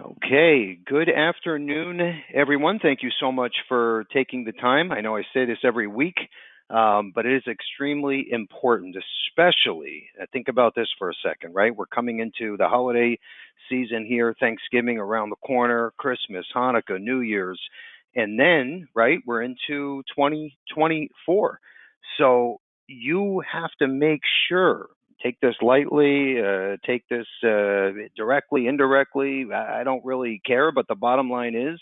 Okay, good afternoon, everyone. Thank you so much for taking the time. I know I say this every week, but it is extremely important, especially, think about this for a second, right? We're coming into the holiday season here, Thanksgiving around the corner, Christmas, Hanukkah, New Year's, and then, right, we're into 2024. So you have to make sure, take this lightly, take this directly, indirectly. I don't really care, but the bottom line is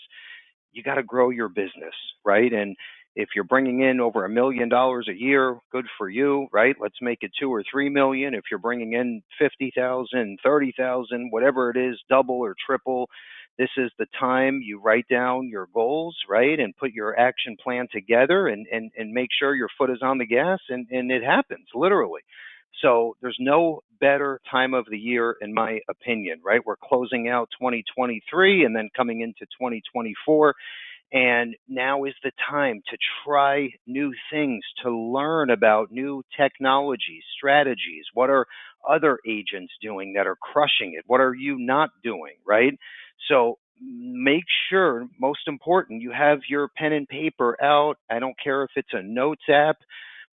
you got to grow your business, right? And if you're bringing in over $1 million a year, good for you, right? Let's make it 2 or 3 million. If you're bringing in 50,000, 30,000, whatever it is, double or triple. This is the time you write down your goals, right, and put your action plan together, and make sure your foot is on the gas, and it happens literally. So there's no better time of the year, in my opinion, right? We're closing out 2023 and then coming into 2024. And now is the time to try new things, to learn about new technologies, strategies. What are other agents doing that are crushing it? What are you not doing, right? So make sure, most important, you have your pen and paper out. I don't care if it's a notes app,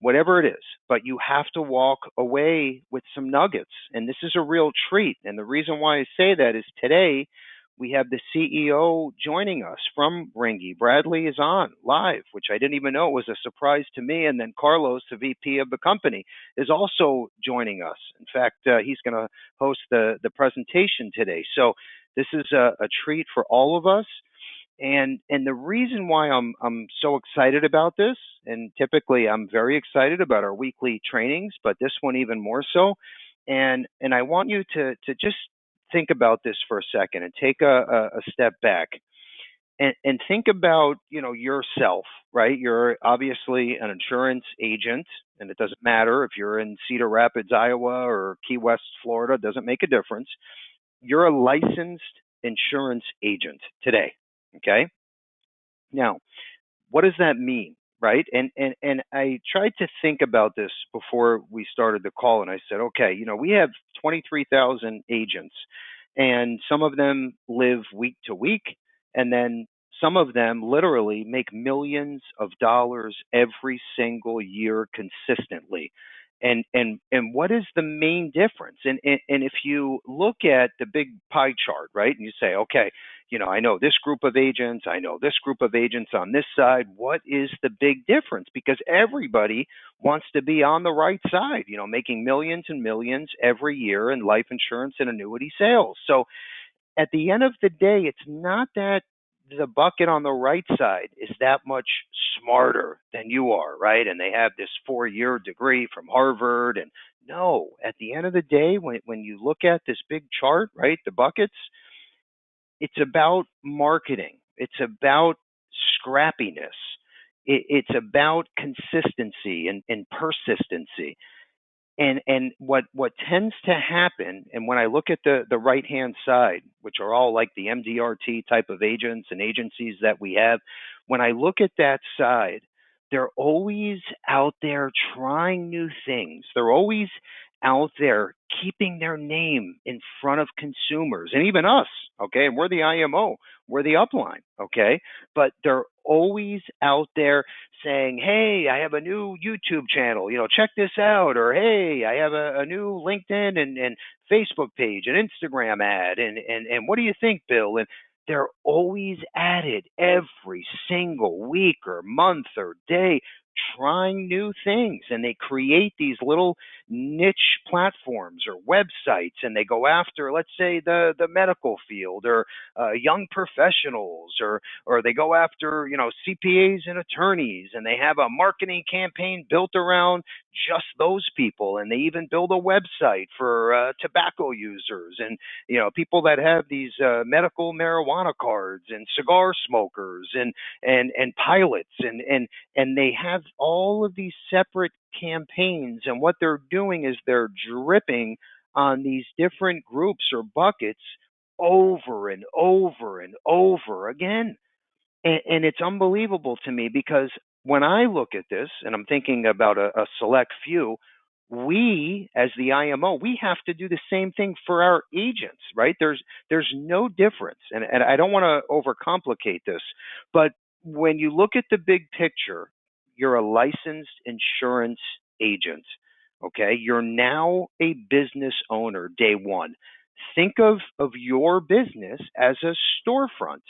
whatever it is, but you have to walk away with some nuggets. And this is a real treat. And the reason why I say that is today, we have the CEO joining us from Ringy. Bradley is on live, which I didn't even know. It was a surprise to me. And then Carlos, the VP of the company, is also joining us. In fact, he's going to host the presentation today. So this is a treat for all of us. And the reason why I'm so excited about this, and typically I'm very excited about our weekly trainings, but this one even more so. And I want you to just think about this for a second and take a step back and think about, yourself, right? You're obviously an insurance agent, and it doesn't matter if you're in Cedar Rapids, Iowa, or Key West, Florida. It doesn't make a difference. You're a licensed insurance agent today. Okay. Now, what does that mean? Right. And I tried to think about this before we started the call, and I said, okay, we have 23,000 agents, and some of them live week to week, and then some of them literally make millions of dollars every single year consistently. And what is the main difference? And if you look at the big pie chart, right, and you say, okay, I know this group of agents, I know this group of agents on this side. What is the big difference? Because everybody wants to be on the right side, making millions and millions every year in life insurance and annuity sales. So at the end of the day, it's not that the bucket on the right side is that much smarter than you are, right? And they have this 4-year degree from Harvard. And no, at the end of the day, when you look at this big chart, right, the buckets, it's about marketing. It's about scrappiness. It's about consistency and persistency. And what tends to happen, and when I look at the right hand side, which are all like the MDRT type of agents and agencies that we have, when I look at that side, they're always out there trying new things. They're always out there keeping their name in front of consumers and even us, okay? And we're the IMO, we're the upline, okay? But they're always out there saying, hey, I have a new YouTube channel, check this out. Or, hey, I have a new LinkedIn and Facebook page, an Instagram ad. And what do you think, Bill? And they're always at it every single week or month or day, trying new things. And they create these little niche platforms or websites, and they go after, let's say, the medical field, or young professionals, or they go after, CPAs and attorneys, and they have a marketing campaign built around just those people. And they even build a website for tobacco users, and people that have these medical marijuana cards, and cigar smokers, and pilots, and they have all of these separate campaigns. And what they're doing is they're dripping on these different groups or buckets over and over and over again. And it's unbelievable to me, because when I look at this and I'm thinking about a select few, we as the IMO, we have to do the same thing for our agents, right? There's no difference. And I don't want to overcomplicate this, but when you look at the big picture, you're a licensed insurance agent. Okay. You're now a business owner day one. Think of your business as a storefront.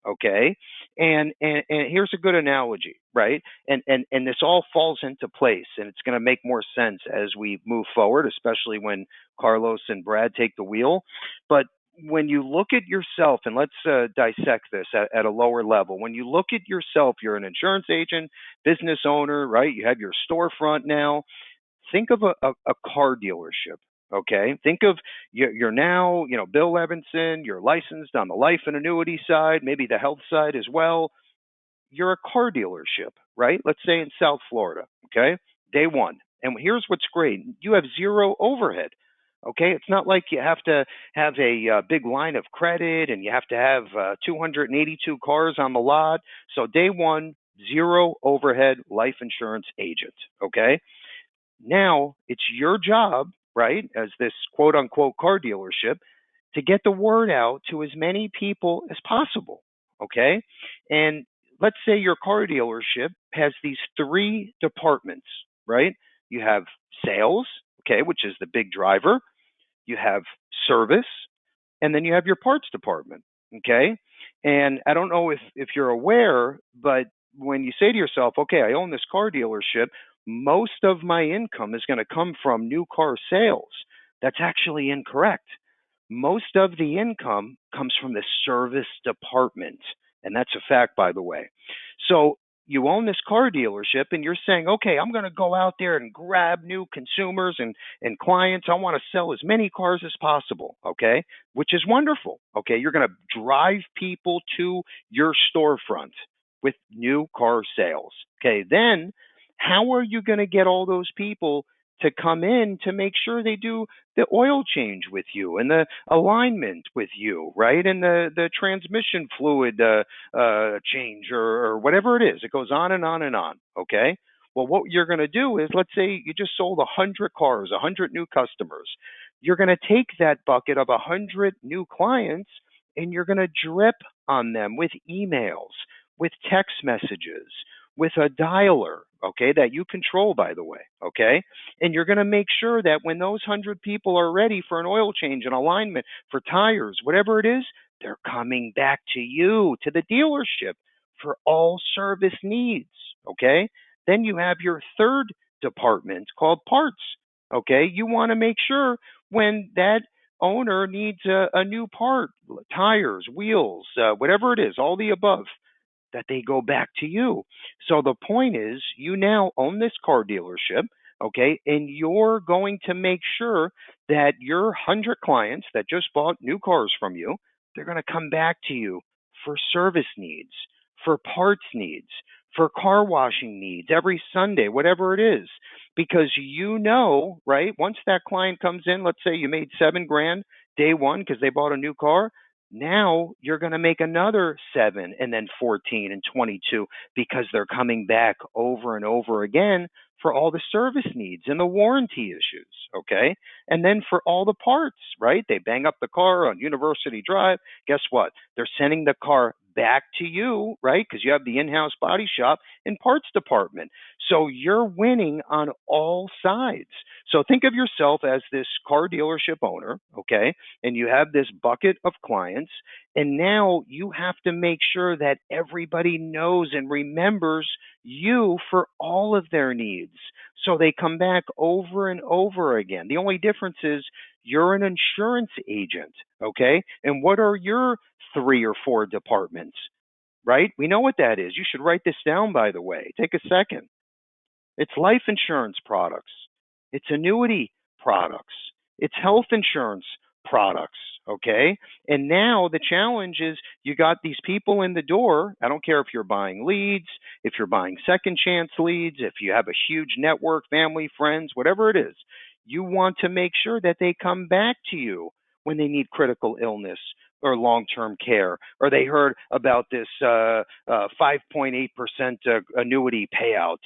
Okay. And here's a good analogy, right? And this all falls into place, and it's going to make more sense as we move forward, especially when Carlos and Brad take the wheel. But when you look at yourself, and let's dissect this at a lower level. When you look at yourself, you're an insurance agent, business owner, right? You have your storefront now. Think of a car dealership. Okay, think of you're now, Bill Levinson. You're licensed on the life and annuity side, maybe the health side as well. You're a car dealership, right? Let's say in South Florida, okay? Day one. And here's what's great. You have zero overhead. Okay, it's not like you have to have a big line of credit and you have to have 282 cars on the lot. So day one, zero overhead life insurance agent. Okay, now it's your job, right, as this quote unquote car dealership, to get the word out to as many people as possible. Okay. And let's say your car dealership has these three departments, right? You have sales, okay, which is the big driver. You have service, and then you have your parts department. Okay. And I don't know if you're aware, but when you say to yourself, okay, I own this car dealership, most of my income is going to come from new car sales. That's actually incorrect. Most of the income comes from the service department. And that's a fact, by the way. So you own this car dealership and you're saying, okay, I'm going to go out there and grab new consumers and clients. I want to sell as many cars as possible. Okay. Which is wonderful. Okay. You're going to drive people to your storefront with new car sales. Okay. Then how are you going to get all those people to come in to make sure they do the oil change with you and the alignment with you, right? And the transmission fluid change or whatever it is. It goes on and on and on. Okay. Well, what you're going to do is, let's say you just sold 100 cars, 100 new customers. You're going to take that bucket of 100 new clients and you're going to drip on them with emails, with text messages, with a dialer, okay, that you control, by the way, okay? And you're going to make sure that when those 100 people are ready for an oil change, an alignment, for tires, whatever it is, they're coming back to you, to the dealership, for all service needs, okay? Then you have your third department called parts, okay? You want to make sure when that owner needs a new part, tires, wheels, whatever it is, all the above, that they go back to you. So the point is, you now own this car dealership, okay, and you're going to make sure that your 100 clients that just bought new cars from you, they're going to come back to you for service needs, for parts needs, for car washing needs every Sunday, whatever it is. Because right, once that client comes in, let's say you made 7 grand day one because they bought a new car, now you're going to make another 7 and then 14 and 22 because they're coming back over and over again for all the service needs and the warranty issues. Okay. And then for all the parts, right? They bang up the car on University Drive. Guess what? They're sending the car back to you, right? Because you have the in-house body shop and parts department. So you're winning on all sides. So think of yourself as this car dealership owner, okay? And you have this bucket of clients, and now you have to make sure that everybody knows and remembers you for all of their needs. So they come back over and over again. The only difference is you're an insurance agent, okay? And what are your 3 or 4 departments, right? We know what that is. You should write this down, by the way. Take a second. It's life insurance products. It's annuity products. It's health insurance products. Okay. And now the challenge is you got these people in the door. I don't care if you're buying leads, if you're buying second chance leads, if you have a huge network, family, friends, whatever it is, you want to make sure that they come back to you when they need critical illness or long-term care, or they heard about this 5.8% annuity payout.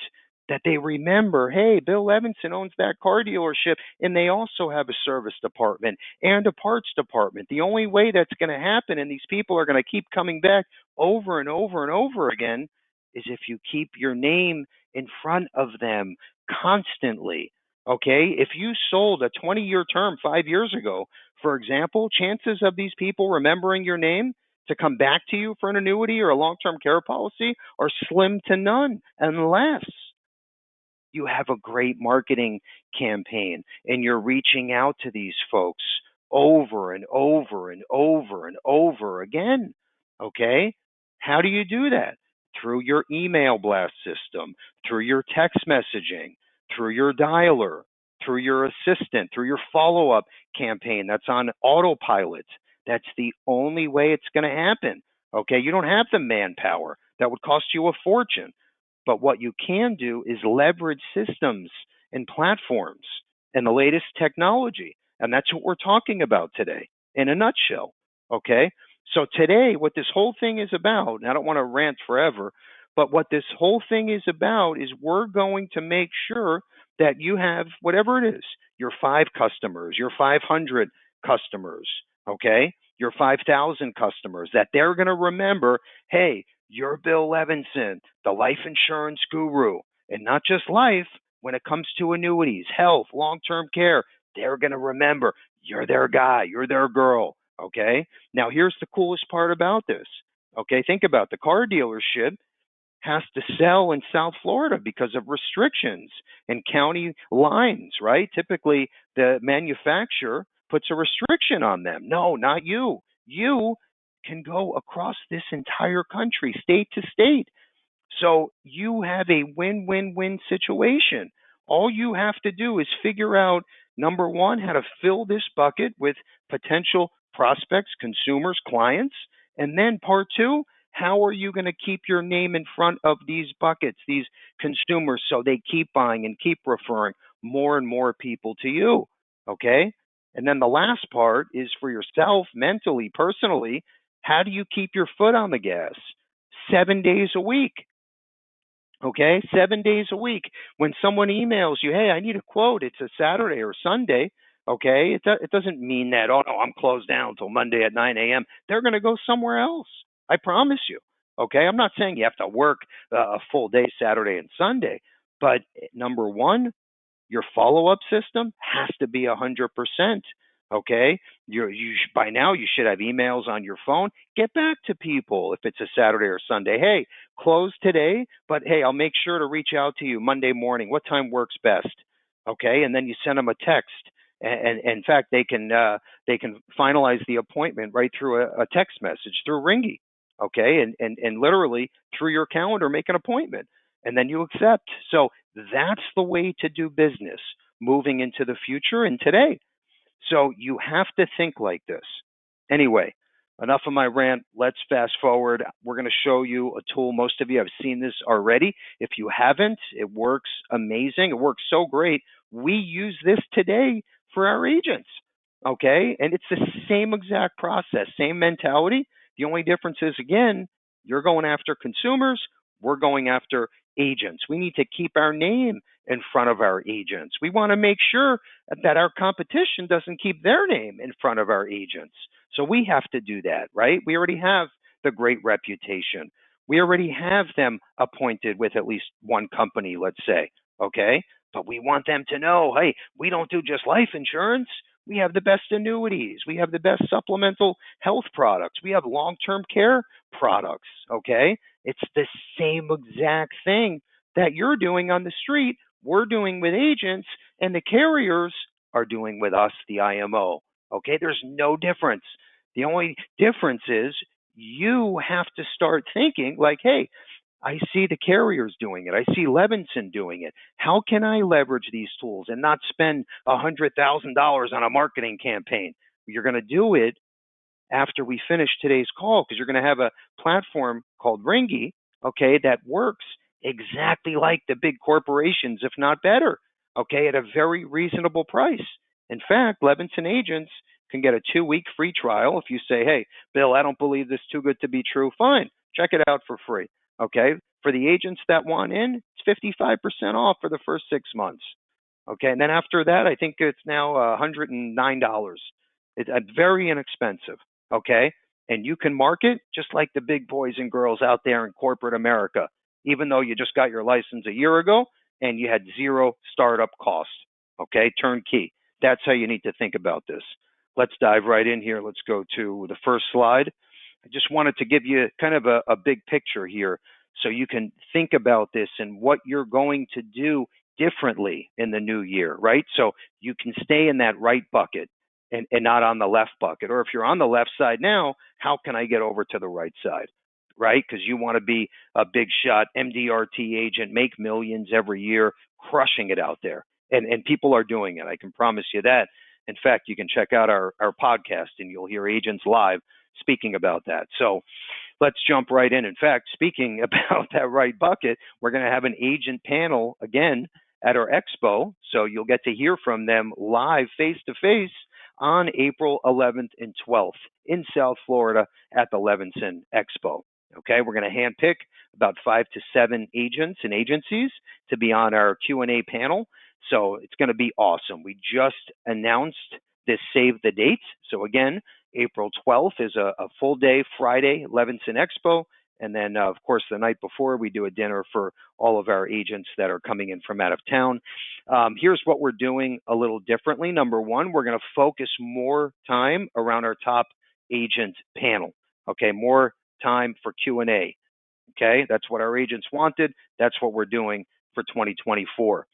that they remember, hey, Bill Levinson owns that car dealership, and they also have a service department and a parts department. The only way that's going to happen, and these people are going to keep coming back over and over and over again, is if you keep your name in front of them constantly. Okay? If you sold a 20-year term 5 years ago, for example, chances of these people remembering your name to come back to you for an annuity or a long-term care policy are slim to none, unless you have a great marketing campaign and you're reaching out to these folks over and over and over and over again. Okay? How do you do that? Through your email blast system, through your text messaging, through your dialer, through your assistant, through your follow up campaign that's on autopilot. That's the only way it's going to happen. Okay? You don't have the manpower. That would cost you a fortune. But what you can do is leverage systems and platforms and the latest technology. And that's what we're talking about today in a nutshell. Okay? So today, what this whole thing is about, and I don't want to rant forever, but what this whole thing is about is we're going to make sure that you have whatever it is, your 5 customers, your 500 customers, okay, your 5,000 customers, that they're going to remember, hey, you're Bill Levinson, the life insurance guru, and not just life. When it comes to annuities, health, long-term care, they're going to remember you're their guy, you're their girl, okay? Now, here's the coolest part about this, okay? Think about the car dealership has to sell in South Florida because of restrictions and county lines, right? Typically, the manufacturer puts a restriction on them. No, not you. You can go across this entire country, state to state. So you have a win-win-win situation. All you have to do is figure out, number one, how to fill this bucket with potential prospects, consumers, clients. And then part two, how are you going to keep your name in front of these buckets, these consumers, so they keep buying and keep referring more and more people to you? Okay? And then the last part is for yourself, mentally, personally, how do you keep your foot on the gas 7 days a week? Okay, 7 days a week. When someone emails you, hey, I need a quote, it's a Saturday or Sunday. Okay, it doesn't mean that, oh, no, I'm closed down until Monday at 9 a.m. They're going to go somewhere else. I promise you. Okay, I'm not saying you have to work a full day Saturday and Sunday, but number one, your follow-up system has to be 100%. Okay, by now you should have emails on your phone. Get back to people if it's a Saturday or Sunday. Hey, close today, but hey, I'll make sure to reach out to you Monday morning. What time works best? Okay, and then you send them a text. And in fact, they can finalize the appointment right through a text message through Ringy. Okay, and literally through your calendar, make an appointment, and then you accept. So that's the way to do business moving into the future and today. So you have to think like this. Anyway, enough of my rant. Let's fast forward. We're going to show you a tool. Most of you have seen this already. If you haven't, it works amazing. It works so great. We use this today for our agents. Okay? And it's the same exact process, same mentality. The only difference is, again, you're going after consumers. We're going after agents. We need to keep our name in front of our agents. We want to make sure that our competition doesn't keep their name in front of our agents. So we have to do that, right? We already have the great reputation. We already have them appointed with at least one company, let's say, okay? But we want them to know, hey, we don't do just life insurance. We have the best annuities. We have the best supplemental health products. We have long-term care products, okay? It's the same exact thing that you're doing on the street, we're doing with agents, and the carriers are doing with us, the IMO. Okay, there's no difference. The only difference is you have to start thinking like, hey, I see the carriers doing it. I see Levinson doing it. How can I leverage these tools and not spend $100,000 on a marketing campaign? You're going to do it after we finish today's call, because you're going to have a platform called Ringy, okay, that works exactly like the big corporations, if not better, okay, at a very reasonable price. In fact, Levinson agents can get a 2-week free trial. If you say, hey, Bill, I don't believe this, too good to be true, fine, check it out for free, okay? For the agents that want in, it's 55% off for the first 6 months. Okay, and then after that, I think it's now $109. It's very inexpensive. Okay, and you can market just like the big boys and girls out there in corporate America, even though you just got your license a year ago and you had zero startup costs. Okay, turnkey. That's how you need to think about this. Let's dive right in here. Let's go to the first slide. I just wanted to give you kind of a big picture here so you can think about this and what you're going to do differently in the new year, right? So you can stay in that right bucket and not on the left bucket. Or if you're on the left side now, how can I get over to the right side? Right? Because you want to be a big shot MDRT agent, make millions every year, crushing it out there. And people are doing it. I can promise you that. In fact, you can check out our podcast and you'll hear agents live speaking about that. So let's jump right in. In fact, speaking about that right bucket, we're going to have an agent panel again at our expo. So you'll get to hear from them live face to face on April 11th and 12th in South Florida at the Levinson Expo. Okay, we're going to handpick about 5 to 7 agents and agencies to be on our Q&A panel. So it's going to be awesome. We just announced this save the date. So again, April 12th is a full day Friday, Levinson Expo. And then, of course, the night before, we do a dinner for all of our agents that are coming in from out of town. Here's what we're doing a little differently. Number one, we're going to focus more time around our top agent panel. Okay, more time for Q&A. Okay, that's what our agents wanted. That's what we're doing for 2024.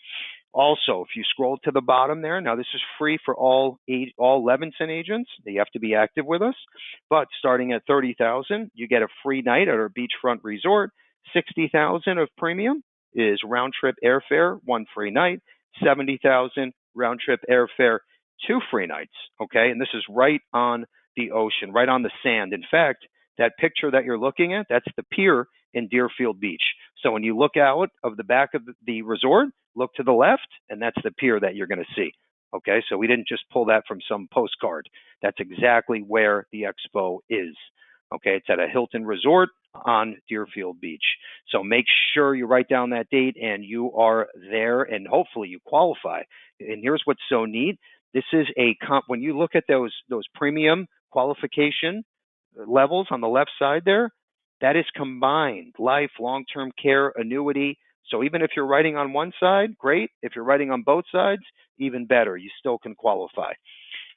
Also, if you scroll to the bottom there, now this is free for all Levinson agents. They have to be active with us. But starting at $30,000, you get a free night at our beachfront resort. $60,000 of premium is round trip airfare, 1 free night. $70,000 round trip airfare, 2 free nights. Okay, and this is right on the ocean, right on the sand. In fact, that picture that you're looking at, that's the pier in Deerfield Beach. So when you look out of the back of the resort, look to the left, and that's the pier that you're going to see. Okay, so we didn't just pull that from some postcard. That's exactly where the expo is. Okay, it's at a Hilton resort on Deerfield Beach. So make sure you write down that date and you are there, and hopefully you qualify. And here's what's so neat. This is when you look at those premium qualification levels on the left side there, that is combined life, long-term care, annuity. So even if you're writing on one side, great. If you're writing on both sides, even better. You still can qualify.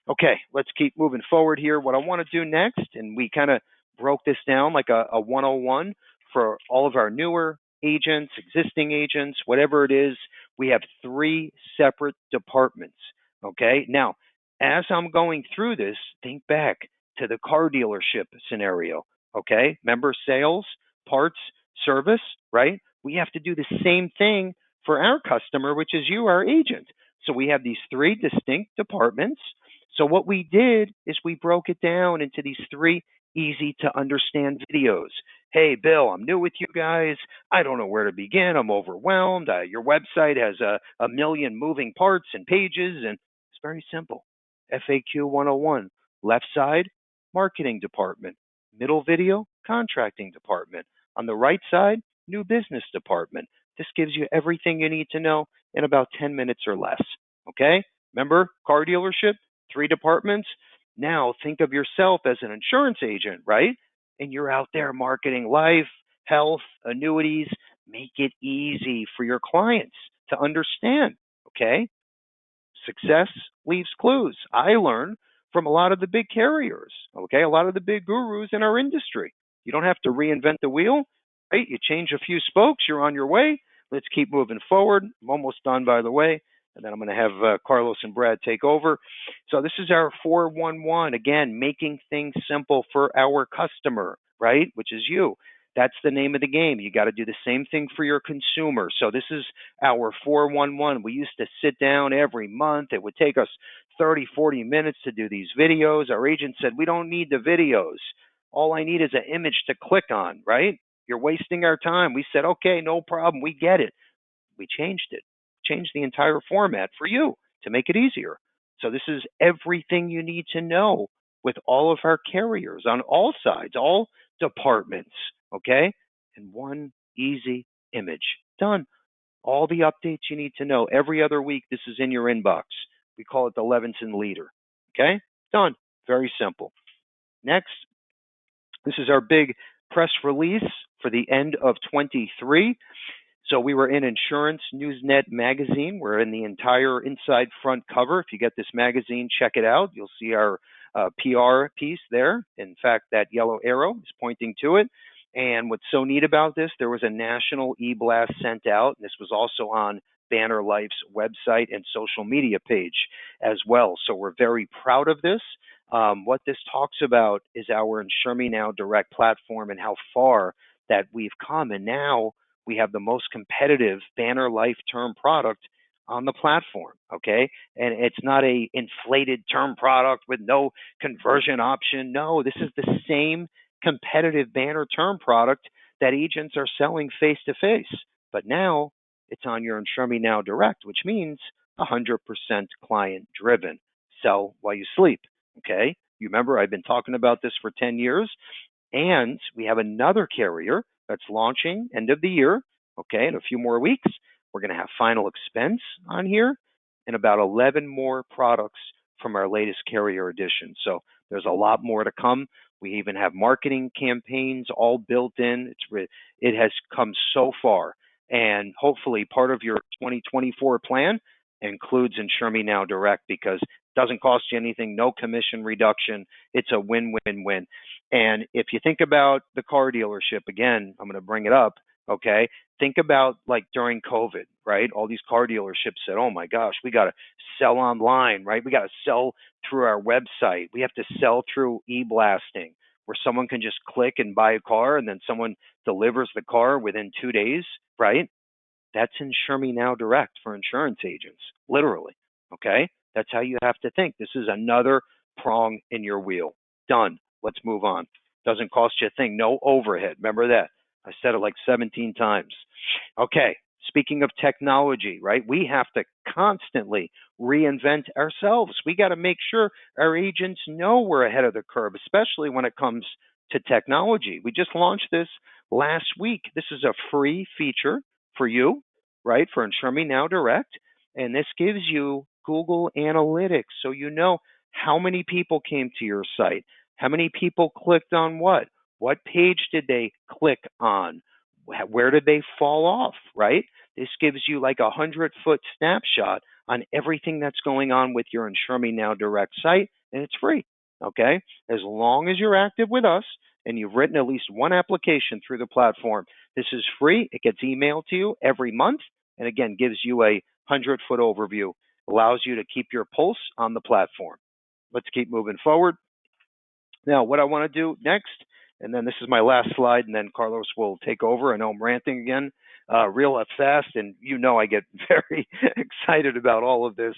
Okay, let's keep moving forward here. What I want to do next, and we kind of broke this down like a 101 for all of our newer agents, existing agents, whatever it is, we have 3 separate departments. Okay, now, as I'm going through this, think back to the car dealership scenario. Okay, member sales, parts, service, right? We have to do the same thing for our customer, which is you, our agent. So we have these 3 distinct departments. So what we did is we broke it down into these 3 easy to understand videos. Hey, Bill, I'm new with you guys. I don't know where to begin. I'm overwhelmed. Your website has a million moving parts and pages, and it's very simple. FAQ 101. Left side, marketing department. Middle video, contracting department. On the right side, new business department. This gives you everything you need to know in about 10 minutes or less. Okay? Remember, car dealership, 3 departments. Now think of yourself as an insurance agent, right? And you're out there marketing life, health, annuities. Make it easy for your clients to understand. Okay? Success leaves clues. I learned from a lot of the big carriers, okay? A lot of the big gurus in our industry. You don't have to reinvent the wheel, right? You change a few spokes, you're on your way. Let's keep moving forward. I'm almost done, by the way. And then I'm going to have Carlos and Brad take over. So this is our 411. Again, making things simple for our customer, right? Which is you. That's the name of the game. You got to do the same thing for your consumer. So this is our 411. We used to sit down every month. It would take us 30, 40 minutes to do these videos. Our agent said, we don't need the videos. All I need is an image to click on, right? You're wasting our time. We said, okay, no problem. We get it. We changed it. Changed the entire format for you to make it easier. So this is everything you need to know with all of our carriers on all sides, all departments, okay? In one easy image. Done. All the updates you need to know. Every other week, this is in your inbox. We call it the Levinson Leader. Okay? Done. Very simple. Next, this is our big press release for the end of 23. So we were in Insurance Newsnet magazine. We're in the entire inside front cover. If you get this magazine, check it out. You'll see our PR piece there. In fact, that yellow arrow is pointing to it. And what's so neat about this, there was a national e-blast sent out. And this was also on Banner Life's website and social media page as well. So we're very proud of this. What this talks about is our Insure Me Now Direct platform and how far that we've come. And now we have the most competitive Banner Life term product on the platform, okay? And it's not a inflated term product with no conversion option. No, this is the same competitive Banner term product that agents are selling face to face. But now it's on your Insure Me Now Direct, which means 100% client driven. Sell while you sleep, okay? You remember I've been talking about this for 10 years. And we have another carrier that's launching end of the year, okay, in a few more weeks. We're going to have final expense on here and about 11 more products from our latest carrier edition. So there's a lot more to come. We even have marketing campaigns all built in. It has come so far. And hopefully part of your 2024 plan includes Insure Me Now Direct because it doesn't cost you anything, no commission reduction. It's a win-win-win. And if you think about the car dealership, again, I'm going to bring it up, okay? Think about like during COVID, right? All these car dealerships said, oh my gosh, we got to sell online, right? We got to sell through our website. We have to sell through e-blasting where someone can just click and buy a car and then someone delivers the car within 2 days, right? That's Insure Me Now Direct for insurance agents, literally, okay? That's how you have to think. This is another prong in your wheel. Done. Let's move on. Doesn't cost you a thing. No overhead. Remember that. I said it like 17 times. Okay. Speaking of technology, right? We have to constantly reinvent ourselves. We got to make sure our agents know we're ahead of the curve, especially when it comes to technology. We just launched this last week. This is a free feature for you, right? For Insure Me Now Direct. And this gives you Google Analytics so you know how many people came to your site, how many people clicked on what page did they click on, where did they fall off, right? This gives you like a 100-foot snapshot on everything that's going on with your Insure Me Now Direct site, and it's free, okay? As long as you're active with us and you've written at least one application through the platform, this is free. It gets emailed to you every month, and again, gives you a 100-foot overview, allows you to keep your pulse on the platform. Let's keep moving forward. Now, what I want to do next, and then this is my last slide, and then Carlos will take over. I know I'm ranting again real fast, and you know I get very excited about all of this.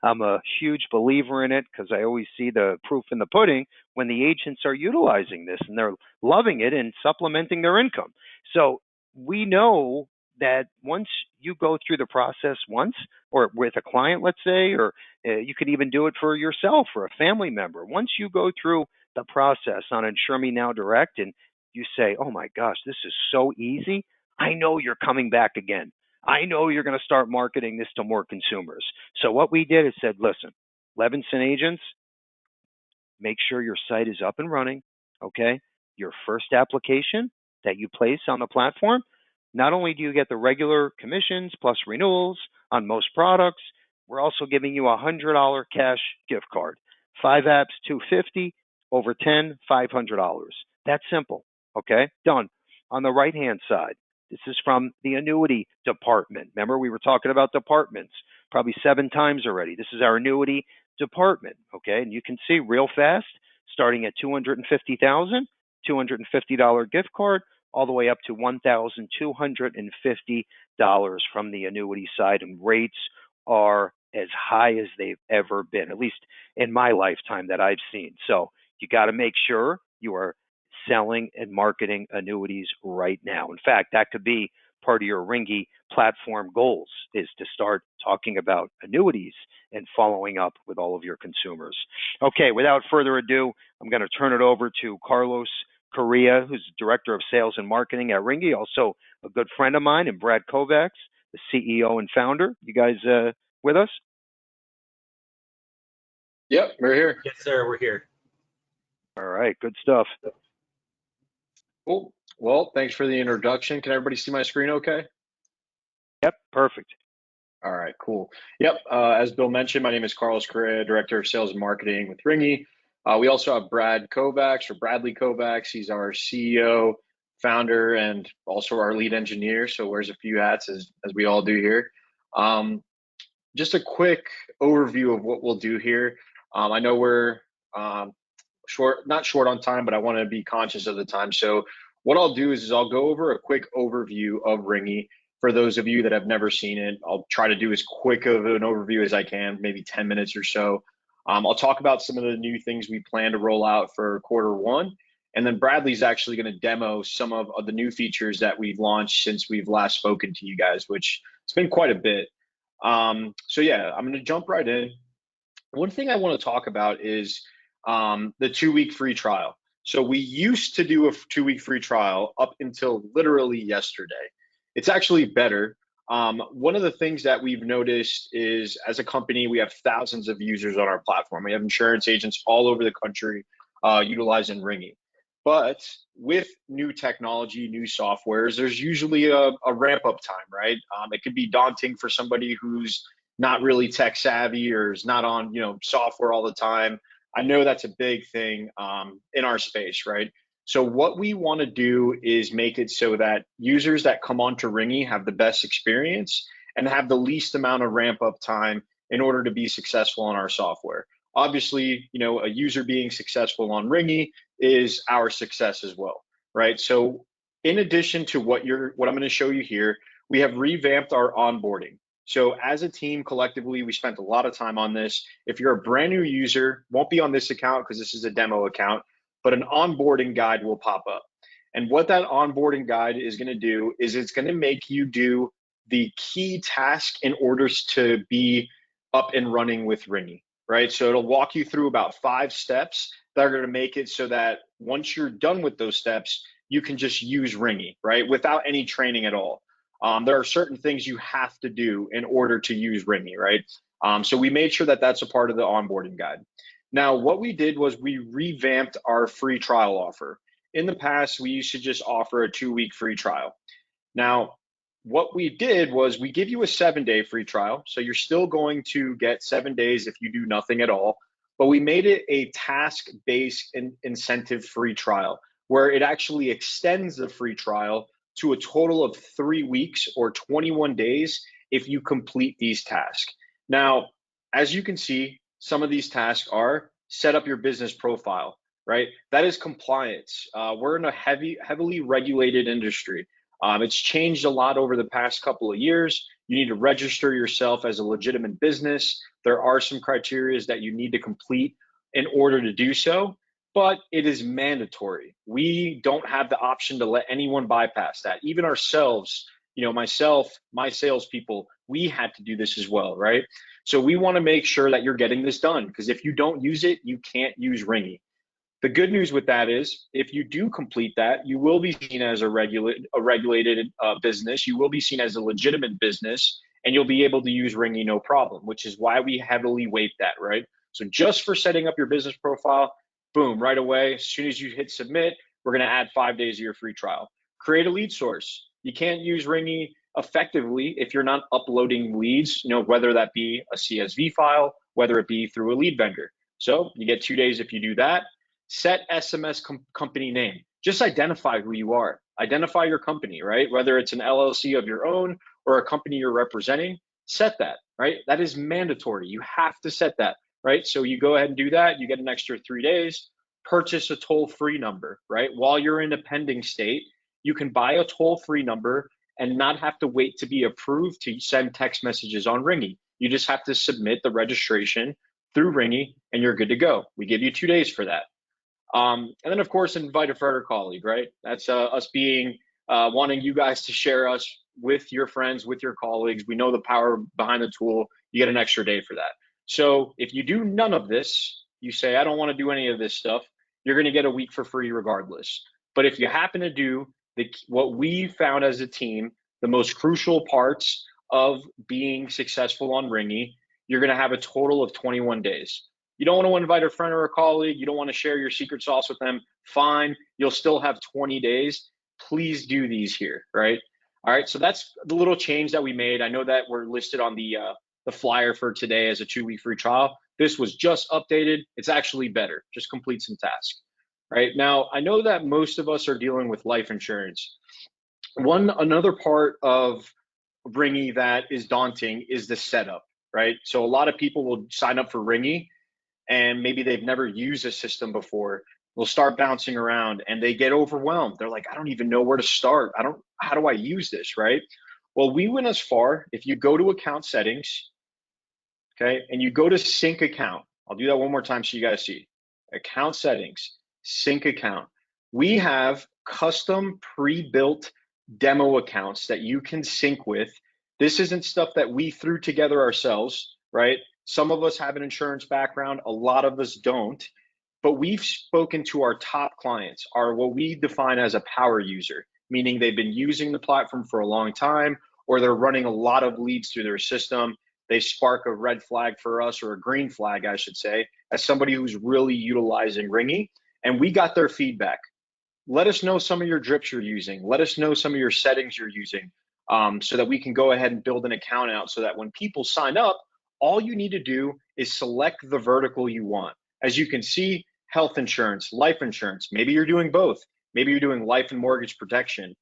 I'm a huge believer in it because I always see the proof in the pudding when the agents are utilizing this, and they're loving it and supplementing their income. So we know that once you go through the process once, or with a client, let's say, or you could even do it for yourself or a family member. Once you go through the process on Insure Me Now Direct and you say, oh my gosh, this is so easy, I know you're coming back again. I know you're going to start marketing this to more consumers. So what we did is said, listen, Levinson agents, make sure your site is up and running, okay? Your first application that you place on the platform, not only do you get the regular commissions plus renewals on most products, we're also giving you a $100 cash gift card. 5 apps, $250, over 10, $500. That's simple, okay? Done. On the right-hand side, this is from the annuity department. Remember, we were talking about departments probably 7 times already. This is our annuity department, okay? And you can see real fast, starting at $250,000, $250 gift card, all the way up to $1,250 from the annuity side, and rates are as high as they've ever been, at least in my lifetime that I've seen. So you got to make sure you are selling and marketing annuities right now. In fact, that could be part of your Ringy platform goals, is to start talking about annuities and following up with all of your consumers. Okay, without further ado, I'm going to turn it over to Carlos Korea, who's Director of Sales and Marketing at Ringy, also a good friend of mine, and Brad Kovacs, the CEO and founder. You guys with us? Yep, we're here. Yes, sir. We're here. All right, good stuff. Cool. Well, thanks for the introduction. Can everybody see my screen okay? Yep, perfect. All right, cool. Yep, as Bill mentioned, my name is Carlos Correa, Director of Sales and Marketing with Ringy. We also have Brad Kovacs, or Bradley Kovacs. He's our CEO, founder, and also our lead engineer, so wears a few hats, as we all do here. Just a quick overview of what we'll do here. I know we're not short on time, but I want to be conscious of the time. So what I'll do is I'll go over a quick overview of Ringy. For those of you that have never seen it, I'll try to do as quick of an overview as I can, maybe 10 minutes or so. I'll talk about some of the new things we plan to roll out for Q1. And then Bradley's actually going to demo some of the new features that we've launched since we've last spoken to you guys, which it's been quite a bit. So yeah, I'm going to jump right in. One thing I want to talk about is the 2-week free trial. So we used to do a 2-week free trial up until literally yesterday. It's actually better. One of the things that we've noticed is, as a company, we have thousands of users on our platform. We have insurance agents all over the country utilizing Ringy. But with new technology, new softwares, there's usually a ramp up time, right? It could be daunting for somebody who's not really tech savvy or is not on software all the time. I know that's a big thing in our space, right? So what we want to do is make it so that users that come onto Ringy have the best experience and have the least amount of ramp up time in order to be successful on our software. Obviously, a user being successful on Ringy is our success as well, right? So in addition to what I'm going to show you here, we have revamped our onboarding. So as a team, collectively, we spent a lot of time on this. If you're a brand new user, won't be on this account because this is a demo account, but an onboarding guide will pop up. And what that onboarding guide is going to do is it's going to make you do the key task in order to be up and running with Ringy, right? So it'll walk you through about 5 steps that are going to make it so that once you're done with those steps, you can just use Ringy, right? Without any training at all. There are certain things you have to do in order to use Ringy, right? So we made sure that that's a part of the onboarding guide. Now, what we did was we revamped our free trial offer. In the past, we used to just offer a 2-week free trial. Now, what we did was we give you a 7-day free trial. So you're still going to get 7 days if you do nothing at all. But we made it a task-based incentive free trial where it actually extends the free trial to a total of 3 weeks or 21 days if you complete these tasks. Now, as you can see, some of these tasks are set up your business profile, right? That is compliance. We're in a heavily regulated industry. It's changed a lot over the past couple of years. You need to register yourself as a legitimate business. There are some criteria that you need to complete in order to do so, but it is mandatory. We don't have the option to let anyone bypass that. Even ourselves, myself, my salespeople, we had to do this as well, right? So we want to make sure that you're getting this done, because if you don't use it, you can't use Ringy. The good news with that is, if you do complete that, you will be seen as a regulated business. You will be seen as a legitimate business, and you'll be able to use Ringy no problem, which is why we heavily weight that, right? So just for setting up your business profile, boom, right away, as soon as you hit submit, we're going to add 5 days of your free trial. Create a lead source. You can't use Ringy effectively if you're not uploading leads, whether that be a CSV file, whether it be through a lead vendor. So you get 2 days if you do that. Set SMS company name. Just identify who you are. Identify your company, right? Whether it's an LLC of your own or a company you're representing, set that, right? That is mandatory. You have to set that, right? So you go ahead and do that. You get an extra 3 days. Purchase a toll-free number, right? While you're in a pending state, you can buy a toll-free number and not have to wait to be approved to send text messages on Ringy. You just have to submit the registration through Ringy and you're good to go. We give you 2 days for that. And then, of course, invite a friend or colleague, right? That's us being wanting you guys to share us with your friends, with your colleagues. We know the power behind the tool. You get an extra day for that. So if you do none of this, you say, I don't want to do any of this stuff, you're going to get a week for free regardless. But if you happen to do what we found as a team, the most crucial parts of being successful on Ringy, you're going to have a total of 21 days. You don't want to invite a friend or a colleague. You don't want to share your secret sauce with them. Fine. You'll still have 20 days. Please do these here, right? All right. So that's the little change that we made. I know that we're listed on the flyer for today as a 2-week free trial. This was just updated. It's actually better. Just complete some tasks. Right now, I know that most of us are dealing with life insurance. Another part of Ringy that is daunting is the setup, right? So a lot of people will sign up for Ringy and maybe they've never used a system before. They'll start bouncing around and they get overwhelmed. They're like, I don't even know where to start. How do I use this, right? Well, we went as far, if you go to account settings, okay, and you go to sync account. I'll do that one more time so you guys see. Account settings, sync account. We have custom pre-built demo accounts that you can sync with. This isn't stuff that we threw together ourselves, right? Some of us have an insurance background, a lot of us don't, but we've spoken to our top clients, are what we define as a power user, meaning they've been using the platform for a long time, or they're running a lot of leads through their system. They spark a red flag for us, or a green flag, I should say, as somebody who's really utilizing Ringy, and we got their feedback. Let us know some of your drips you're using. Let us know some of your settings you're using, so that we can go ahead and build an account out so that when people sign up, all you need to do is select the vertical you want. As you can see, health insurance, life insurance, maybe you're doing both. Maybe you're doing life and mortgage protection,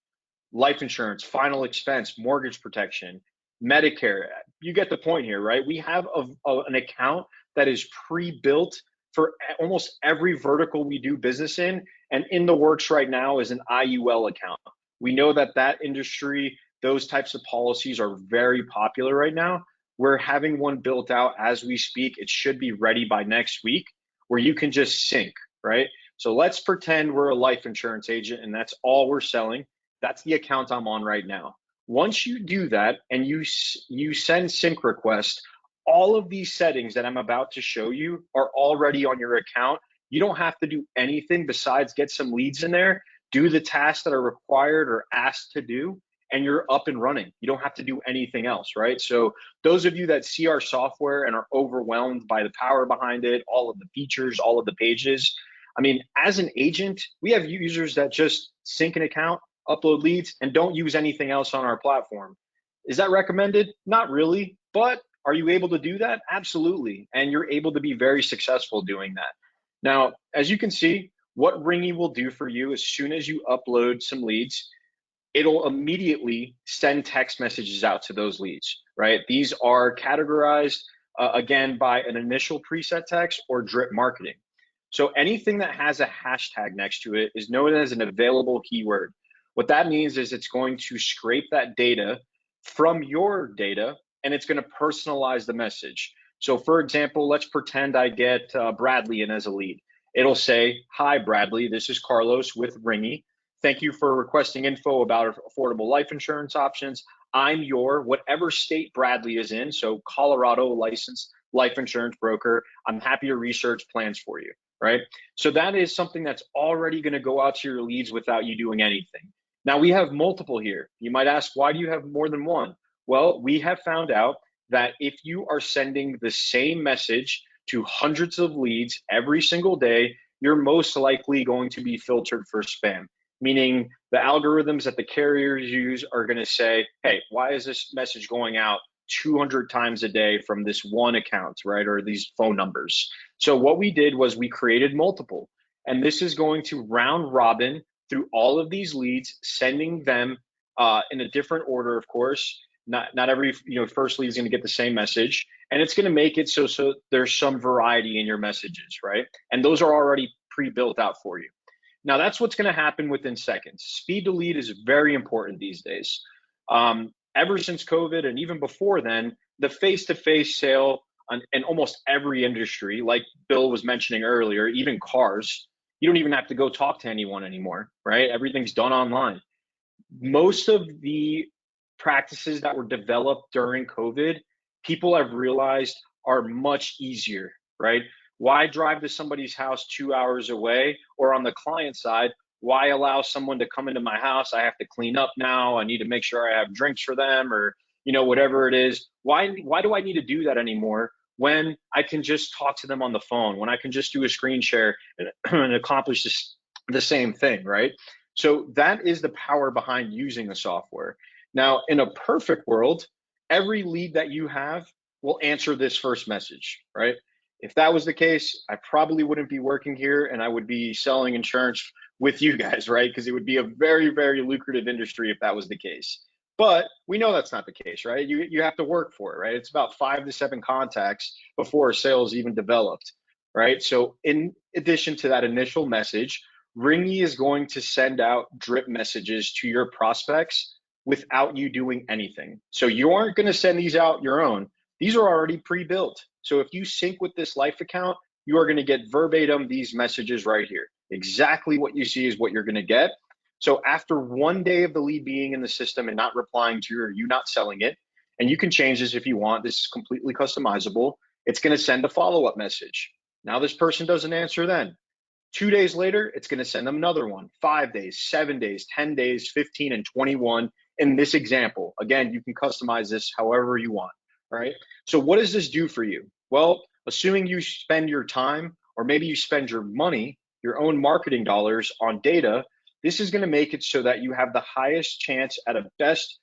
life insurance, final expense, mortgage protection, Medicare. You get the point here, right? We have an account that is pre-built for almost every vertical we do business in. And in the works right now is an IUL account. We know that that industry, those types of policies are very popular right now. We're having one built out as we speak. It should be ready by next week, where you can just sync, right? So let's pretend we're a life insurance agent and that's all we're selling. That's the account I'm on right now. Once you do that and you send sync request, all of these settings that I'm about to show you are already on your account. You don't have to do anything besides get some leads in there, do the tasks that are required or asked to do, and you're up and running. You don't have to do anything else, right? So those of you that see our software and are overwhelmed by the power behind it, all of the features, all of the pages, I mean, as an agent, we have users that just sync an account, upload leads, and don't use anything else on our platform. Is that recommended? Not really, but are you able to do that? Absolutely. And you're able to be very successful doing that. Now, as you can see, what Ringy will do for you as soon as you upload some leads, it'll immediately send text messages out to those leads, right? These are categorized, again, by an initial preset text or drip marketing. So anything that has a hashtag next to it is known as an available keyword. What that means is it's going to scrape that data from your data and it's going to personalize the message. So for example, let's pretend I get Bradley in as a lead. It'll say, hi, Bradley, this is Carlos with Ringy. Thank you for requesting info about affordable life insurance options. I'm your whatever state Bradley is in, so Colorado licensed life insurance broker. I'm happy to research plans for you, right? So that is something that's already going to go out to your leads without you doing anything. Now we have multiple here. You might ask, why do you have more than one? Well, we have found out that if you are sending the same message to hundreds of leads every single day, you're most likely going to be filtered for spam, meaning the algorithms that the carriers use are going to say, hey, why is this message going out 200 times a day from this one account, right? Or these phone numbers. So what we did was we created multiple, and this is going to round robin through all of these leads, sending them in a different order, of course. Not every first lead is going to get the same message, and it's going to make it so there's some variety in your messages, right? And those are already pre-built out for you. Now that's what's going to happen within seconds. Speed to lead is very important these days. Ever since COVID and even before then, the face-to-face sale in almost every industry, like Bill was mentioning earlier, even cars, you don't even have to go talk to anyone anymore, right? Everything's done online. Most of the practices that were developed during COVID, people have realized are much easier, right? Why drive to somebody's house 2 hours away, or on the client side, Why allow someone to come into my house? I have to clean up now. I need to make sure I have drinks for them, or whatever it is. Why do I need to do that anymore when I can just talk to them on the phone, when I can just do a screen share and accomplish the same thing, right? So that is the power behind using the software. Now, in a perfect world, every lead that you have will answer this first message, right? If that was the case, I probably wouldn't be working here and I would be selling insurance with you guys, right? Because it would be a very, very lucrative industry if that was the case. But we know that's not the case, right? You have to work for it, right? It's about 5 to 7 contacts before a sale is even developed, right? So in addition to that initial message, Ringy is going to send out drip messages to your prospects without you doing anything. So you aren't going to send these out your own. These are already pre-built. So if you sync with this life account, you are going to get verbatim these messages right here. Exactly what you see is what you're going to get. So after 1 day of the lead being in the system and not replying to you, or you not selling it, and you can change this if you want, this is completely customizable, it's going to send a follow-up message. Now this person doesn't answer then. 2 days later, it's going to send them another one. 5 days, 7 days, 10 days, 15, and 21 in this example. Again, you can customize this however you want, right? So what does this do for you? Well, assuming you spend your time, or maybe you spend your money, your own marketing dollars on data, this is going to make it so that you have the highest chance at a best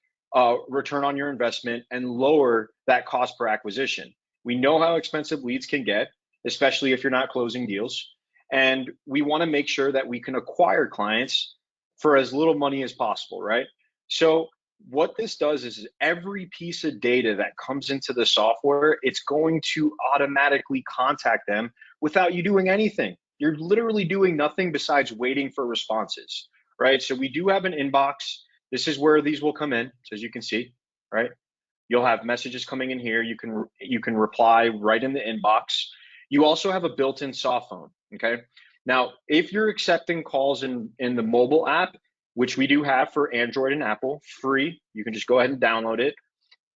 return on your investment and lower that cost per acquisition. We know how expensive leads can get, especially if you're not closing deals. And we want to make sure that we can acquire clients for as little money as possible, right? So what this does is every piece of data that comes into the software, it's going to automatically contact them without you doing anything. You're literally doing nothing besides waiting for responses, right? So we do have an inbox. This is where these will come in, as you can see, right? You'll have messages coming in here. You can reply right in the inbox. You also have a built-in soft phone, okay? Now, if you're accepting calls in the mobile app, which we do have for Android and Apple, free, you can just go ahead and download it.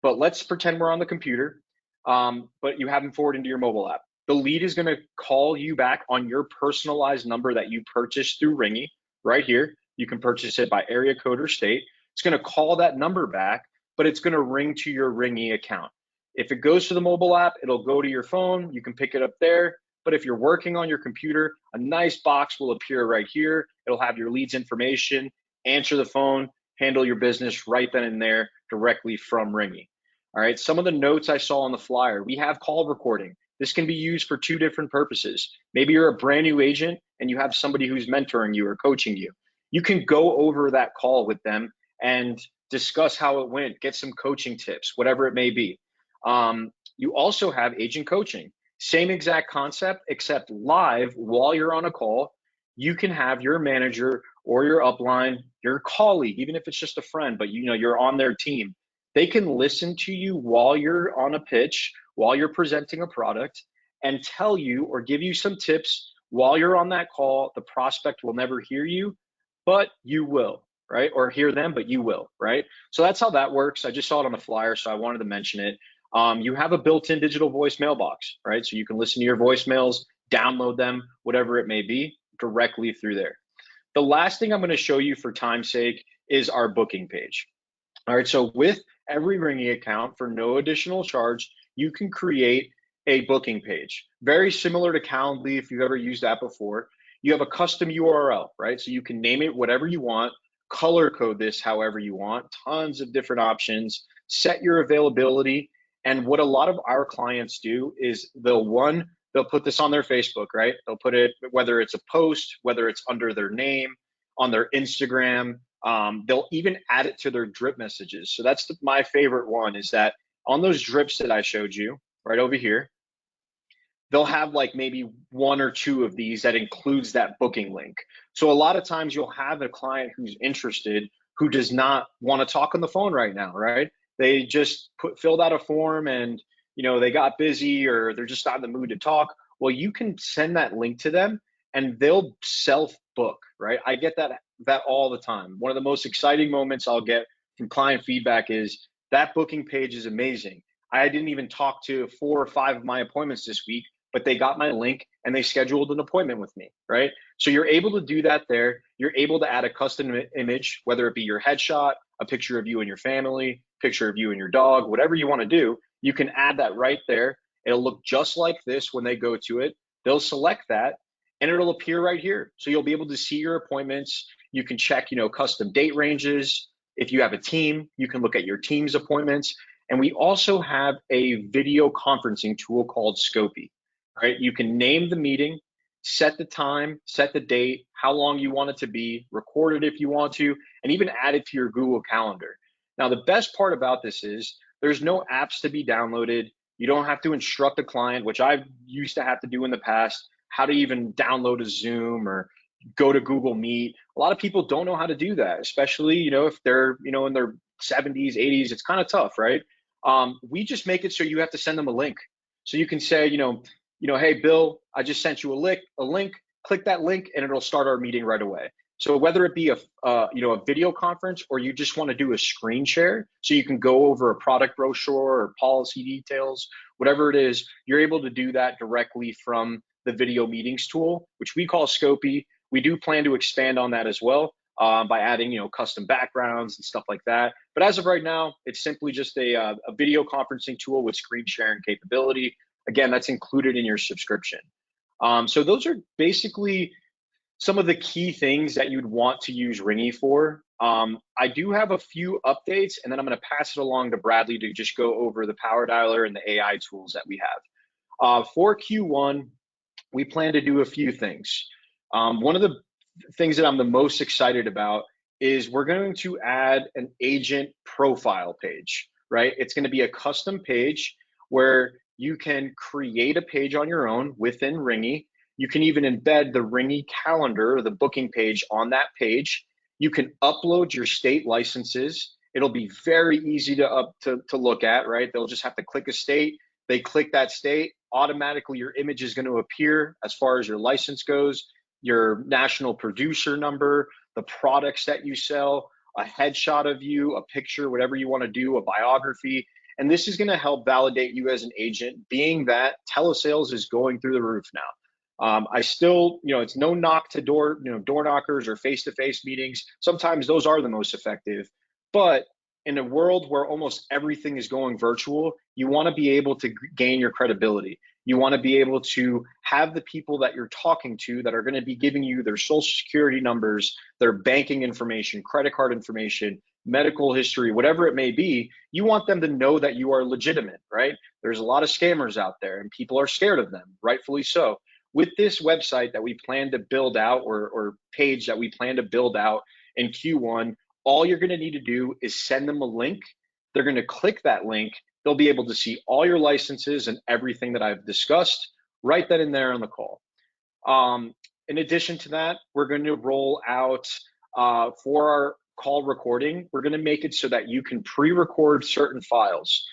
But let's pretend we're on the computer, but you haven't forwarded into your mobile app. The lead is gonna call you back on your personalized number that you purchased through Ringy, right here. You can purchase it by area code or state. It's gonna call that number back, but it's gonna ring to your Ringy account. If it goes to the mobile app, it'll go to your phone. You can pick it up there. But if you're working on your computer, a nice box will appear right here. It'll have your leads information, answer the phone, handle your business right then and there directly from Ringy. All right, some of the notes I saw on the flyer, we have call recording. This can be used for 2 different purposes. Maybe you're a brand new agent and you have somebody who's mentoring you or coaching you. You can go over that call with them and discuss how it went, get some coaching tips, whatever it may be. You also have agent coaching. Same exact concept, except live while you're on a call. You can have your manager or your upline, your colleague, even if it's just a friend, but you're on their team. They can listen to you while you're on a pitch, while you're presenting a product, and tell you or give you some tips while you're on that call. The prospect will never hear you, but you will, right? Or hear them, but you will, right? So that's how that works. I just saw it on the flyer, so I wanted to mention it. You have a built-in digital voice mailbox, right? So you can listen to your voicemails, download them, whatever it may be, directly through there. The last thing I'm going to show you for time's sake is our booking page. All right, so with every Ringy account, for no additional charge, you can create a booking page. Very similar to Calendly, if you've ever used that before. You have a custom URL, right? So you can name it whatever you want, color code this however you want, tons of different options, set your availability. And what a lot of our clients do is they'll put this on their Facebook, right? They'll put it, whether it's a post, whether it's under their name, on their Instagram, they'll even add it to their drip messages. So that's my favorite one, is that on those drips that I showed you right over here, they'll have like maybe 1 or 2 of these that includes that booking link. So a lot of times you'll have a client who's interested who does not want to talk on the phone right now, right? They just filled out a form and they got busy, or they're just not in the mood to talk. Well, you can send that link to them and they'll self-book, right? I get that all the time. One of the most exciting moments I'll get from client feedback is that booking page is amazing. I didn't even talk to 4 or 5 of my appointments this week but they got my link and they scheduled an appointment with me, right? So you're able to do that there. You're able to add a custom image, whether it be your headshot, a picture of you and your family, picture of you and your dog, whatever you want to do, you can add that right there. It'll look just like this when they go to it. They'll select that and it'll appear right here. So you'll be able to see your appointments. You can check, custom date ranges. If you have a team, you can look at your team's appointments. And we also have a video conferencing tool called Scopy, right? You can name the meeting, set the time, set the date, how long you want it to be, record it if you want to, and even add it to your Google Calendar. Now, the best part about this is there's no apps to be downloaded. You don't have to instruct a client, which I used to have to do in the past, how to even download a Zoom or go to Google Meet. A lot of people don't know how to do that, especially, if they're, in their 70s, 80s, it's kind of tough, right? We just make it so you have to send them a link. So you can say, hey, Bill, I just sent you a link, click that link and it'll start our meeting right away. So whether it be a video conference or you just want to do a screen share so you can go over a product brochure or policy details, whatever it is, you're able to do that directly from the video meetings tool, which we call Scopy. We do plan to expand on that as well by adding, custom backgrounds and stuff like that. But as of right now, it's simply just a video conferencing tool with screen sharing capability. Again, that's included in your subscription. So those are basically some of the key things that you'd want to use Ringy for. I do have a few updates, and then I'm going to pass it along to Bradley to just go over the Power Dialer and the AI tools that we have. For Q1, we plan to do a few things. One of the things that I'm the most excited about is we're going to add an agent profile page, right? It's going to be a custom page where you can create a page on your own within Ringy. You can even embed the Ringy calendar, the booking page on that page. You can upload your state licenses. It'll be very easy to look at, right? They'll just have to click a state. They click that state, automatically your image is going to appear as far as your license goes, your national producer number, the products that you sell, a headshot of you, a picture, whatever you want to do, a biography. And this is going to help validate you as an agent, being that telesales is going through the roof now. I still, it's no knock to door knockers or face-to-face meetings. Sometimes those are the most effective, but in a world where almost everything is going virtual, you want to be able to gain your credibility. You want to be able to have the people that you're talking to that are going to be giving you their social security numbers, their banking information, credit card information, medical history, whatever it may be. You want them to know that you are legitimate, right? There's a lot of scammers out there and people are scared of them, rightfully so. With this website that we plan to build out or page that we plan to build out in Q1, all you're going to need to do is send them a link. They're going to click that link. They'll be able to see all your licenses and everything that I've discussed right then and there on the call. In addition to that, we're going to roll out for our call recording, we're going to make it so that you can pre-record certain files.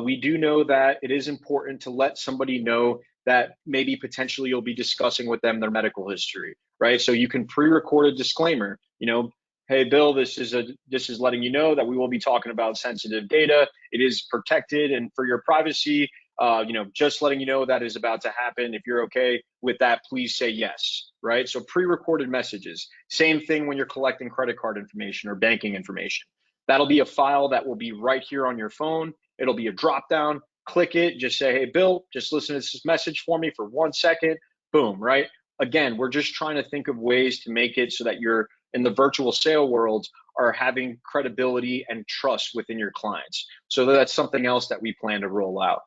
We do know that it is important to let somebody know that maybe potentially you'll be discussing with them their medical history, right? So you can pre-record a disclaimer, hey, Bill, this is letting you know that we will be talking about sensitive data. It is protected, and for your privacy, just letting you know that is about to happen. If you're okay with that, please say yes, right? So pre-recorded messages. Same thing when you're collecting credit card information or banking information. That'll be a file that will be right here on your phone. It'll be a drop down. Click it. Just say, hey, Bill, just listen to this message for me for 1 second. Boom, right? Again, we're just trying to think of ways to make it so that you're in the virtual sale world are having credibility and trust within your clients. So that's something else that we plan to roll out.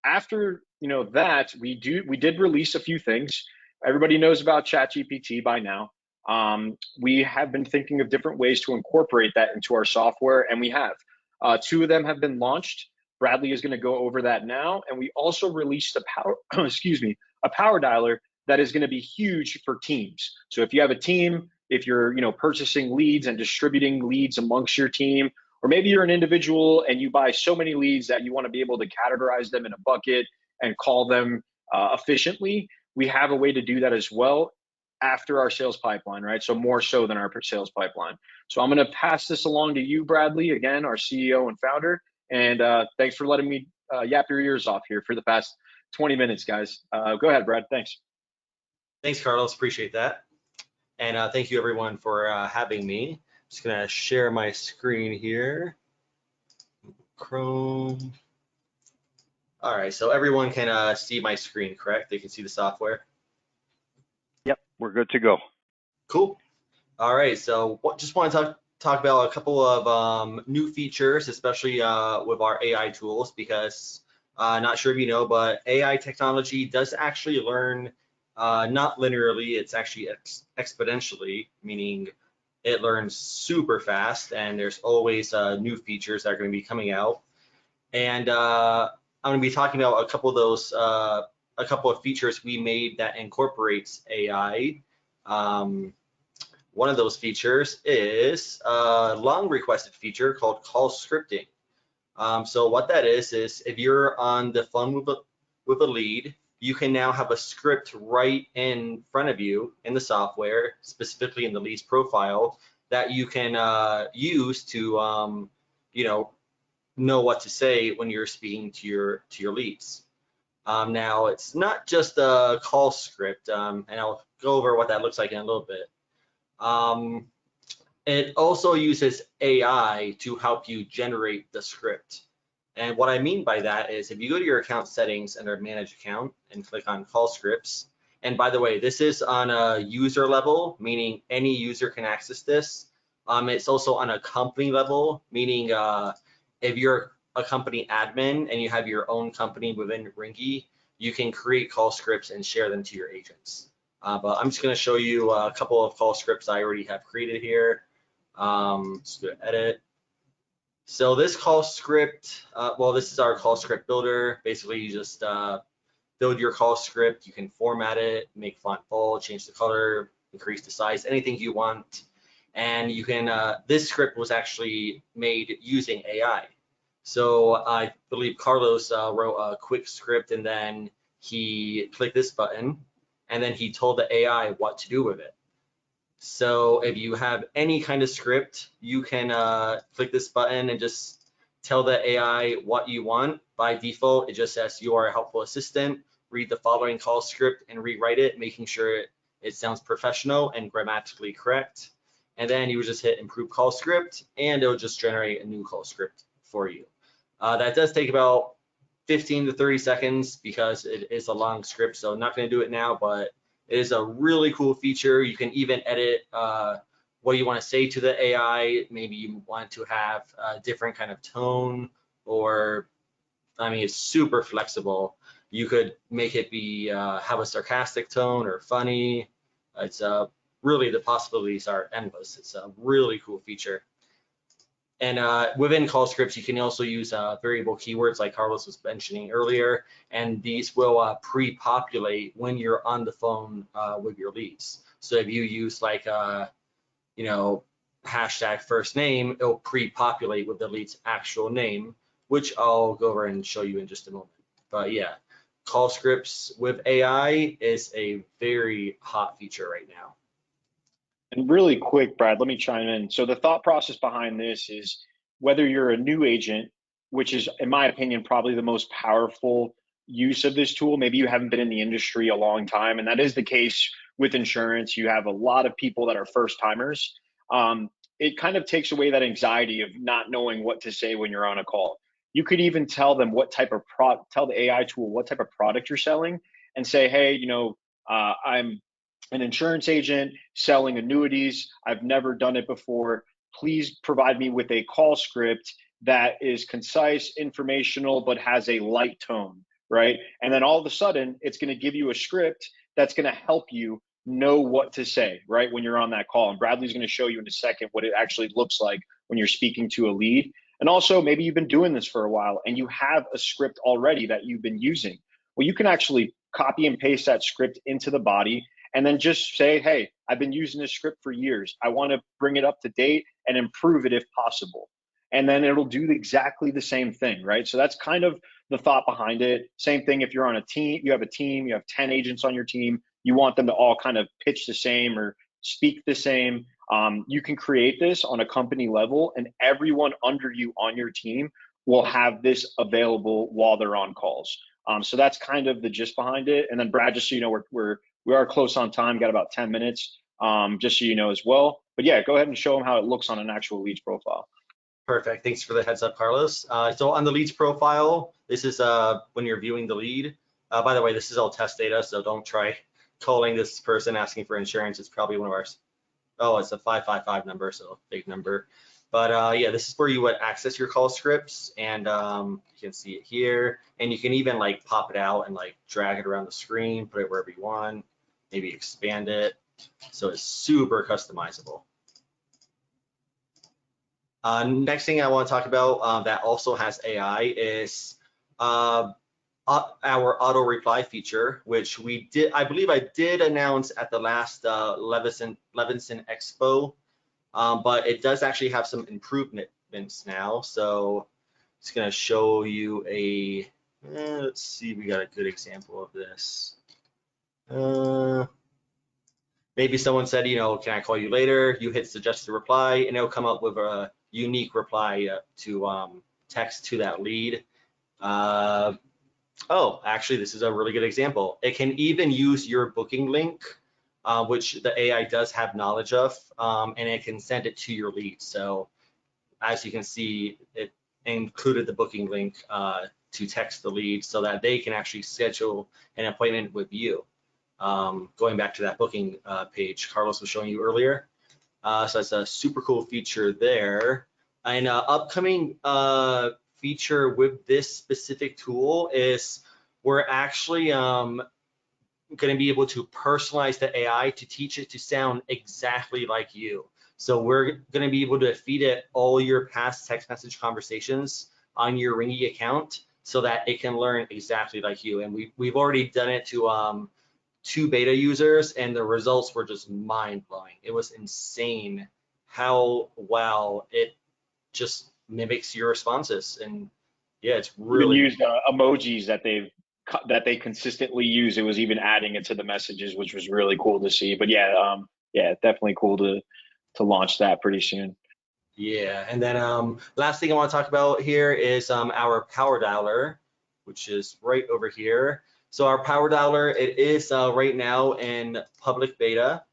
After that, we did release a few things. Everybody knows about ChatGPT by now. We have been thinking of different ways to incorporate that into our software, and we have. 2 of them have been launched. Bradley is going to go over that now, and we also released a power dialer that is going to be huge for teams. So if you have a team, if you're purchasing leads and distributing leads amongst your team, or maybe you're an individual and you buy so many leads that you want to be able to categorize them in a bucket and call them efficiently, we have a way to do that as well after our sales pipeline, right? So more so than our sales pipeline. So I'm going to pass this along to you, Bradley, again, our CEO and founder. And thanks for letting me yap your ears off here for the past 20 minutes, guys. Go ahead, Brad. Thanks. Thanks, Carlos. Appreciate that. And thank you, everyone, for having me. Just going to share my screen here. Chrome. All right, so everyone can see my screen, correct? They can see the software? Yep, we're good to go. Cool. All right, so just want to talk about a couple of new features, especially with our AI tools, because not sure if you know, but AI technology does actually learn not linearly, it's actually exponentially, meaning it learns super fast, and there's always new features that are going to be coming out. And I'm going to be talking about a couple of those, a couple of features we made that incorporates AI. One of those features is a long requested feature called call scripting. So what that is if you're on the phone with a lead, you can now have a script right in front of you in the software, specifically in the lead's profile, that you can use to know what to say when you're speaking to your leads. Now it's not just a call script, and I'll go over what that looks like in a little bit. It also uses AI to help you generate the script. And what I mean by that is if you go to your account settings under manage account and click on call scripts, and by the way, this is on a user level, meaning any user can access this. It's also on a company level, meaning if you're a company admin and you have your own company within Ringy, you can create call scripts and share them to your agents. But I'm just going to show you a couple of call scripts I already have created here. Let's do edit. So this call script, well, this is our call script builder. Basically, you just build your call script. You can format it, make font bold, change the color, increase the size, anything you want. And you can, this script was actually made using AI. So I believe Carlos wrote a quick script and then he clicked this button and then he told the AI what to do with it. So if you have any kind of script, you can click this button and just tell the AI what you want. By default, it just says you are a helpful assistant. Read the following call script and rewrite it, making sure it sounds professional and grammatically correct. And then you would just hit improve call script and it'll just generate a new call script for you. That does take about 15 to 30 seconds because it is a long script, so I'm not going to do it now, but it is a really cool feature. You can even edit what you want to say to the AI. Maybe you want to have a different kind of tone, or I mean, it's super flexible. You could make it be have a sarcastic tone or funny. It's really, the possibilities are endless. It's a really cool feature. And within call scripts, you can also use variable keywords like Carlos was mentioning earlier, and these will pre-populate when you're on the phone with your leads. So if you use like, hashtag first name, it'll pre-populate with the lead's actual name, which I'll go over and show you in just a moment. But yeah, call scripts with AI is a very hot feature right now. And really quick, Brad, let me chime in. So the thought process behind this is whether you're a new agent, which is, in my opinion, probably the most powerful use of this tool. Maybe you haven't been in the industry a long time, and that is the case with insurance. You have a lot of people that are first timers. It kind of takes away that anxiety of not knowing what to say when you're on a call. You could even tell them what type of tell the AI tool what type of product you're selling, and say, hey, I'm an insurance agent selling annuities. I've never done it before. Please provide me with a call script that is concise, informational, but has a light tone, right? And then all of a sudden, it's going to give you a script that's going to help you know what to say, right, when you're on that call. And Bradley's going to show you in a second what it actually looks like when you're speaking to a lead. And also, maybe you've been doing this for a while and you have a script already that you've been using. Well, you can actually copy and paste that script into the body and then just say, hey, I've been using this script for years. I want to bring it up to date and improve it if possible. And then it'll do exactly the same thing, right? So that's kind of the thought behind it. Same thing if you're on a team, you have 10 agents on your team, you want them to all kind of pitch the same or speak the same. You can create this on a company level, and everyone under you on your team will have this available while they're on calls. So that's kind of the gist behind it. And then Brad, just so you know, we are close on time, got about 10 minutes, just so you know as well. But yeah, go ahead and show them how it looks on an actual leads profile. Perfect. Thanks for the heads up, Carlos. So on the leads profile, this is when you're viewing the lead. By the way, this is all test data, so don't try calling this person asking for insurance. It's probably one of ours. Oh, it's a 555 number, so big number. But yeah, this is where you would access your call scripts, and you can see it here. And you can even like pop it out and like drag it around the screen, put it wherever you want, maybe expand it. So it's super customizable. Next thing I want to talk about that also has AI is our auto reply feature, which I believe I did announce at the last Levinson Expo, but it does actually have some improvements now. So it's going to show you let's see, we got a good example of this. Maybe someone said, can I call you later? You hit suggested reply, and it'll come up with a unique reply to text to that lead. Oh, actually, this is a really good example. It can even use your booking link, which the AI does have knowledge of, and it can send it to your lead. So as you can see, it included the booking link to text the lead so that they can actually schedule an appointment with you. Going back to that booking page Carlos was showing you earlier. So it's a super cool feature there. And upcoming feature with this specific tool is we're actually going to be able to personalize the AI to teach it to sound exactly like you. So we're going to be able to feed it all your past text message conversations on your Ringy account so that it can learn exactly like you. And we've already done it to 2 beta users, and the results were just mind-blowing. It was insane how well it just mimics your responses. And yeah, it's really even used emojis that they consistently use. It was even adding it to the messages, which was really cool to see. But yeah, definitely cool to launch that pretty soon. Yeah, and then last thing I want to talk about here is our power dialer, which is right over here. So our power dialer, it is right now in public beta.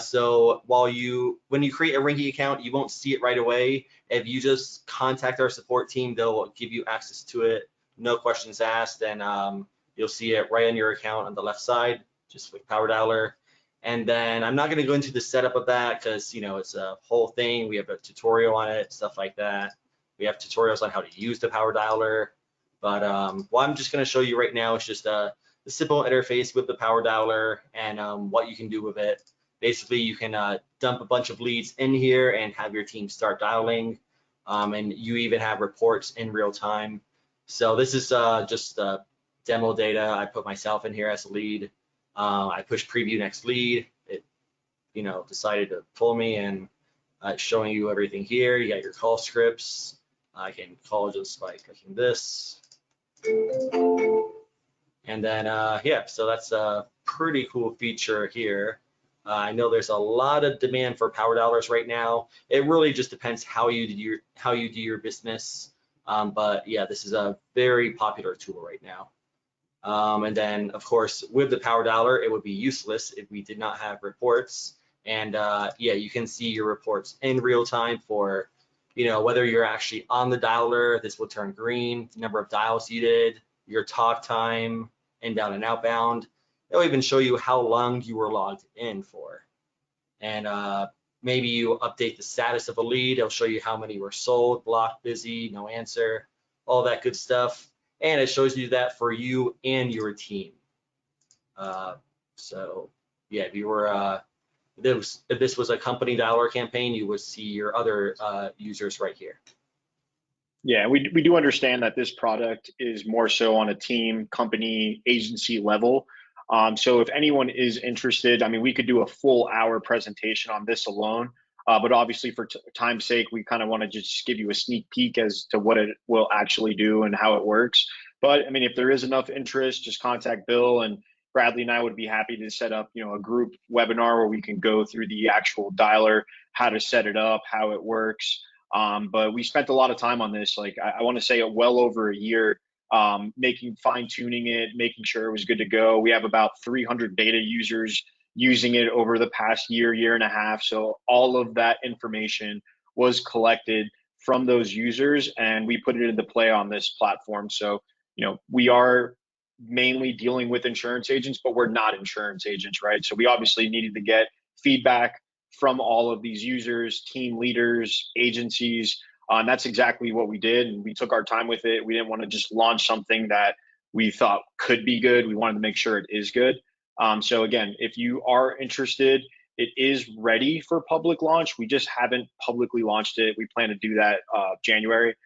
So when you create a Ringy account, you won't see it right away. If you just contact our support team, they'll give you access to it, no questions asked, and you'll see it right on your account on the left side, just with power dialer. And then I'm not going to go into the setup of that because it's a whole thing. We have a tutorial on it, stuff like that. We have tutorials on how to use the power dialer. But what I'm just going to show you right now is just the simple interface with the power dialer and what you can do with it. Basically, you can dump a bunch of leads in here and have your team start dialing. And you even have reports in real time. So this is just demo data. I put myself in here as a lead. I push preview next lead. It, decided to pull me, and it's showing you everything here. You got your call scripts. I can call just by clicking this. And then, yeah, so that's a pretty cool feature here. I know there's a lot of demand for power dialers right now. It really just depends how you do your business. But yeah, this is a very popular tool right now. And then, of course, with the power dialer, it would be useless if we did not have reports. And yeah, you can see your reports in real time for, whether you're actually on the dialer, this will turn green, the number of dials you did, your talk time, inbound and outbound. It'll even show you how long you were logged in for. And maybe you update the status of a lead. It'll show you how many were sold, blocked, busy, no answer, all that good stuff. And it shows you that for you and your team. So yeah, if you were if this was a company dialer campaign, you would see your other users right here. Yeah, we do understand that this product is more so on a team, company, agency level. So if anyone is interested, I mean, we could do a full hour presentation on this alone. But obviously, for time's sake, we kind of want to just give you a sneak peek as to what it will actually do and how it works. But I mean, if there is enough interest, just contact Bill, and Bradley and I would be happy to set up, a group webinar where we can go through the actual dialer, how to set it up, how it works. But we spent a lot of time on this. Like I want to say well over a year making fine-tuning it, making sure it was good to go. We have about 300 beta users using it over the past year and a half. So all of that information was collected from those users, and we put it into play on this platform. So, we are mainly dealing with insurance agents, but we're not insurance agents, right? So we obviously needed to get feedback from all of these users, team leaders, agencies, and that's exactly what we did. And we took our time with it. We didn't want to just launch something that we thought could be good. We wanted to make sure it is good. So again, if you are interested, it is ready for public launch. We just haven't publicly launched it. We plan to do that January,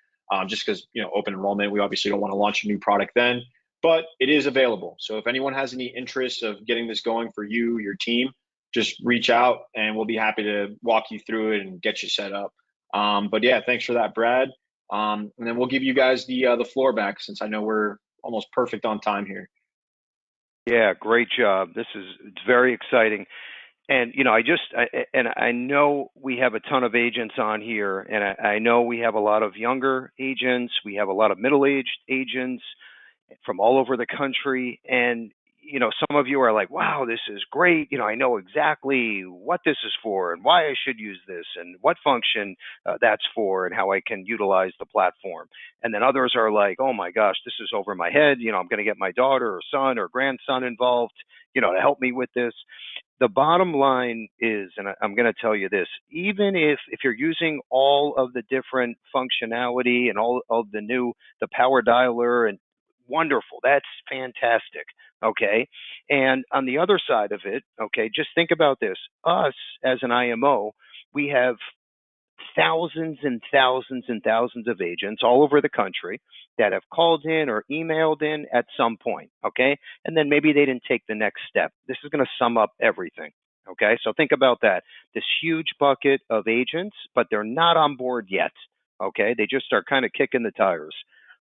just because open enrollment. We obviously don't want to launch a new product then, but it is available. So if anyone has any interest of getting this going for you, your team, just reach out and we'll be happy to walk you through it and get you set up. But yeah, thanks for that, Brad. And then we'll give you guys the floor back, since I know we're almost perfect on time here. Yeah, great job. It's very exciting. And I know we have a ton of agents on here, and I know we have a lot of younger agents, we have a lot of middle-aged agents from all over the country, and some of you are like, wow, this is great. I know exactly what this is for and why I should use this and what function that's for and how I can utilize the platform. And then others are like, oh my gosh, this is over my head. I'm going to get my daughter or son or grandson involved, to help me with this. The bottom line is, and I'm going to tell you this, even if you're using all of the different functionality and all of the power dialer, and wonderful, that's fantastic. Okay. And on the other side of it, okay, just think about this. Us as an IMO, we have thousands and thousands and thousands of agents all over the country that have called in or emailed in at some point, okay? And then maybe they didn't take the next step. This is going to sum up everything, okay? So think about that. This huge bucket of agents, but they're not on board yet, okay? They just are kind of kicking the tires.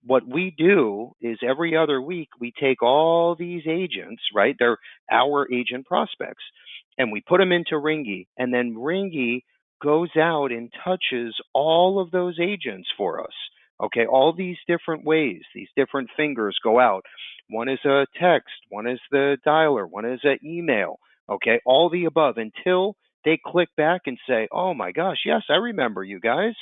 What we do is every other week, we take all these agents, right? They're our agent prospects, and we put them into Ringy, and then Ringy goes out and touches all of those agents for us. Okay, all these different ways, these different fingers go out. One is a text, one is the dialer, one is an email. Okay, all the above until they click back and say, oh my gosh, yes, I remember you guys.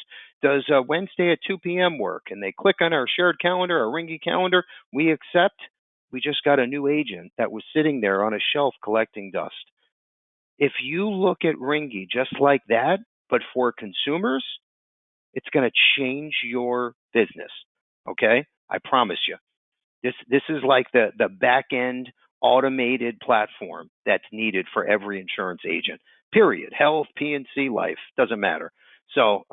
Does Wednesday at 2 p.m. work? And they click on our shared calendar, our Ringy calendar. We accept. We just got a new agent that was sitting there on a shelf collecting dust. If you look at Ringy just like that, but for consumers, it's going to change your business. Okay? I promise you. This is like the back end automated platform that's needed for every insurance agent. Period. Health, P&C, life, doesn't matter. So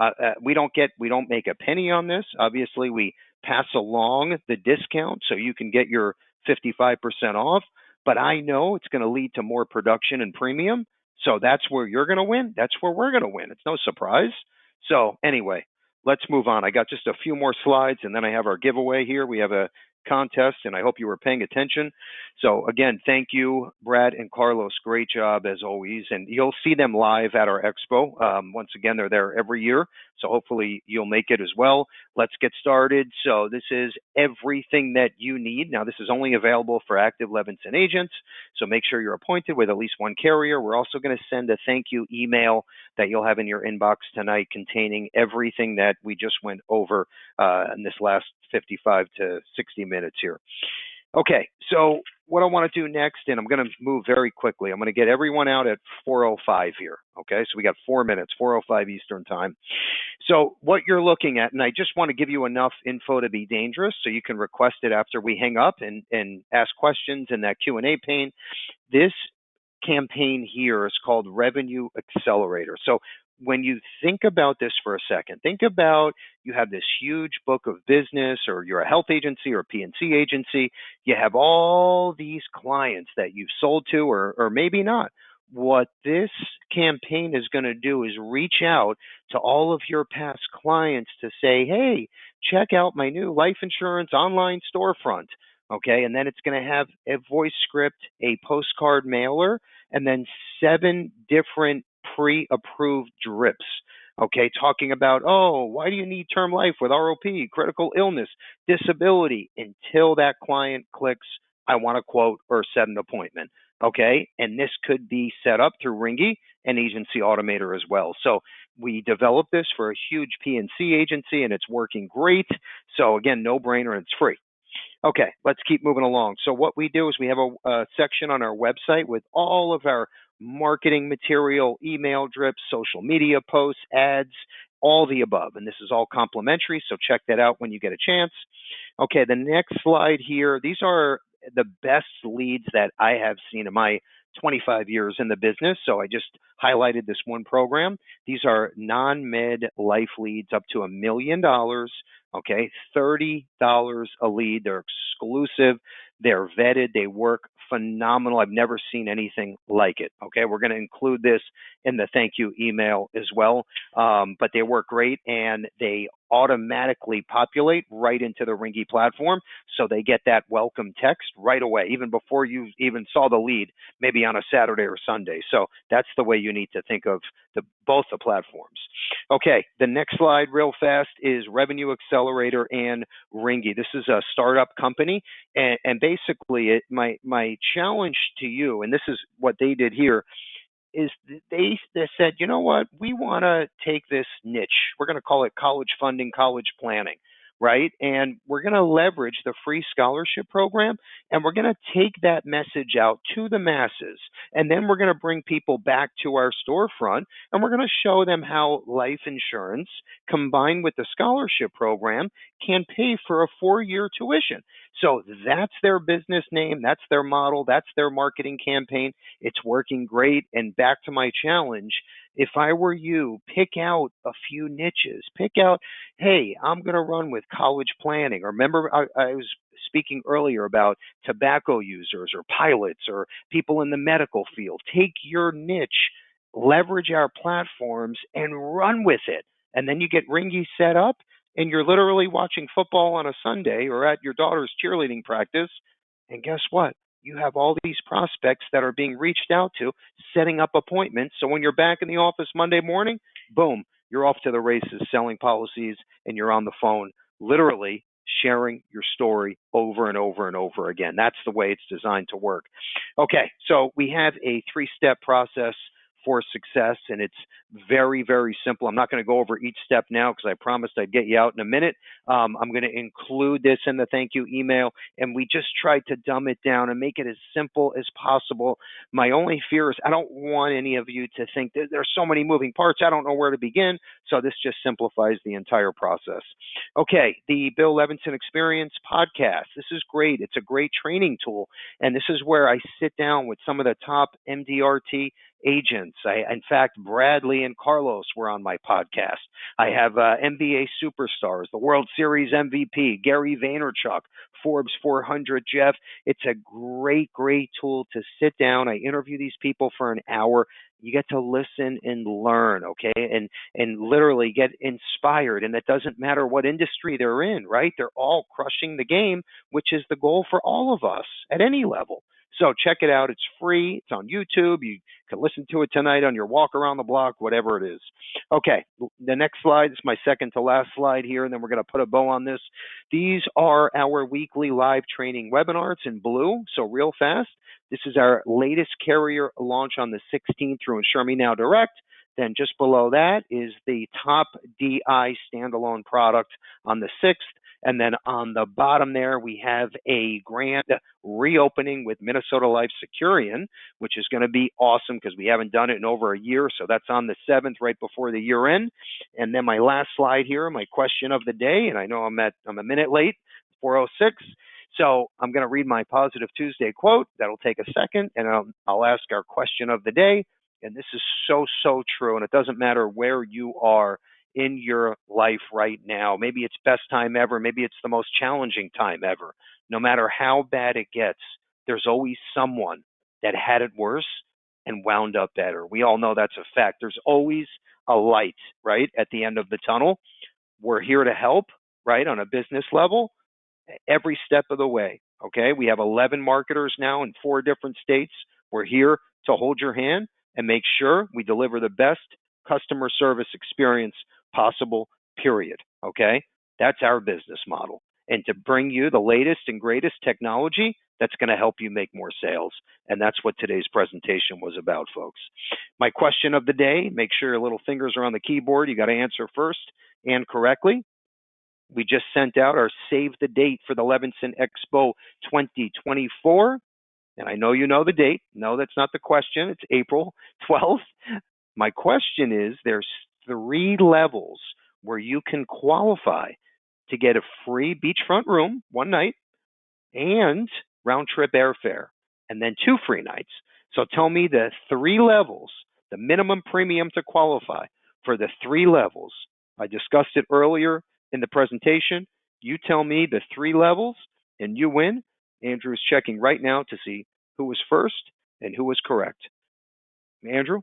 we don't make a penny on this. Obviously, we pass along the discount so you can get your 55% off. But I know it's going to lead to more production and premium. So that's where you're going to win. That's where we're going to win. It's no surprise. So anyway, let's move on. I got just a few more slides, and then I have our giveaway here. We have a contest, and I hope you were paying attention. So again, thank you, Brad and Carlos. Great job as always. And you'll see them live at our expo. Once again, they're there every year. So hopefully you'll make it as well. Let's get started. So this is everything that you need. Now, this is only available for active Levinson agents. So make sure you're appointed with at least one carrier. We're also going to send a thank you email that you'll have in your inbox tonight containing everything that we just went over in this last 55 to 60 minutes here. Okay, so what I want to do next, and I'm going to move very quickly. I'm going to get everyone out at 4:05 here. Okay, so we got 4 minutes, 4:05 Eastern time. So what you're looking at, and I just want to give you enough info to be dangerous, so you can request it after we hang up and ask questions in that Q&A pane. This campaign here is called Revenue Accelerator. So when you think about this for a second, think about you have this huge book of business, or you're a health agency or a P&C agency. You have all these clients that you've sold to, or maybe not. What this campaign is going to do is reach out to all of your past clients to say, hey, check out my new life insurance online storefront. Okay, and then it's going to have a voice script, a postcard mailer, and then 7 different pre-approved drips. Okay, talking about, oh, why do you need term life with ROP, critical illness, disability, until that client clicks, I want to quote or set an appointment. Okay, and this could be set up through Ringy and Agency Automator as well. So we developed this for a huge P&C agency, and it's working great. So again, no brainer, and it's free. Okay, let's keep moving along. So what we do is we have a section on our website with all of our marketing material, email drips, social media posts, ads, all the above. And this is all complimentary, so check that out when you get a chance. Okay, the next slide here, these are the best leads that I have seen in my 25 years in the business. So I just highlighted this one program. These are non-med life leads up to $1 million. Okay, $30 a lead. They're exclusive. They're vetted. They work phenomenal. I've never seen anything like it. Okay, we're going to include this in the thank you email as well. But they work great, and they automatically populate right into the Ringy platform. So they get that welcome text right away, even before you even saw the lead, maybe on a Saturday or Sunday. So that's the way you need to think of both the platforms. Okay, the next slide real fast is Revenue Accelerator and Ringy. This is a startup company, and basically my challenge to you, and this is what they did here, is they said, you know what, we want to take this niche. We're going to call it college funding, college planning, right? And we're going to leverage the free scholarship program, and we're going to take that message out to the masses. And then we're going to bring people back to our storefront, and we're going to show them how life insurance combined with the scholarship program can pay for a 4-year tuition. So that's their business name. That's their model. That's their marketing campaign. It's working great. And back to my challenge, if I were you, pick out a few niches. Pick out, hey, I'm going to run with college planning. Or remember, I was speaking earlier about tobacco users or pilots or people in the medical field. Take your niche, leverage our platforms, and run with it. And then you get Ringy set up, and you're literally watching football on a Sunday or at your daughter's cheerleading practice. And guess what? You have all these prospects that are being reached out to, setting up appointments. So when you're back in the office Monday morning, boom, you're off to the races selling policies, and you're on the phone, literally sharing your story over and over and over again. That's the way it's designed to work. Okay, so we have a 3-step process for success, and it's very, very simple. I'm not going to go over each step now because I promised I'd get you out in a minute. I'm going to include this in the thank you email, and we just tried to dumb it down and make it as simple as possible. My only fear is I don't want any of you to think that there's so many moving parts, I don't know where to begin, so this just simplifies the entire process. Okay, the Bill Levinson Experience podcast. This is great. It's a great training tool, and this is where I sit down with some of the top MDRT agents. In fact, Bradley and Carlos were on my podcast. I have NBA superstars, the World Series MVP, Gary Vaynerchuk, Forbes 400 Jeff. It's a great, great tool to sit down. I interview these people for an hour. You get to listen and learn, okay, and literally get inspired. And it doesn't matter what industry they're in, right? They're all crushing the game, which is the goal for all of us at any level. So check it out. It's free. It's on YouTube. You can listen to it tonight on your walk around the block, whatever it is. Okay, the next slide is my second to last slide here, and then we're going to put a bow on this. These are our weekly live training webinars in blue, so real fast. This is our latest carrier launch on the 16th through Insure Me Now Direct. Then just below that is the top DI standalone product on the 6th. And then on the bottom there, we have a grand reopening with Minnesota Life Securian, which is going to be awesome because we haven't done it in over a year. So that's on the 7th, right before the year end. And then my last slide here, my question of the day, and I know I'm a minute late, 4:06. So I'm going to read my Positive Tuesday quote. That'll take a second, and I'll ask our question of the day. And this is so, so true. And it doesn't matter where you are in your life right now. Maybe it's best time ever. Maybe it's the most challenging time ever. No matter how bad it gets, there's always someone that had it worse and wound up better. We all know that's a fact. There's always a light, right, at the end of the tunnel. We're here to help, right, on a business level, every step of the way, okay? We have 11 marketers now in 4 different states. We're here to hold your hand and make sure we deliver the best customer service experience possible, period. Okay? That's our business model. And to bring you the latest and greatest technology that's going to help you make more sales. And that's what today's presentation was about, folks. My question of the day, make sure your little fingers are on the keyboard. You got to answer first and correctly. We just sent out our save the date for the Levinson Expo 2024. And I know you know the date. No, that's not the question. It's April 12th. My question is, there's 3 levels where you can qualify to get a free beachfront room one night and round trip airfare, and then 2 free nights. So tell me the 3 levels, the minimum premium to qualify for the 3 levels. I discussed it earlier in the presentation. You tell me the 3 levels and you win. Andrew's checking right now to see who was first and who was correct. Andrew?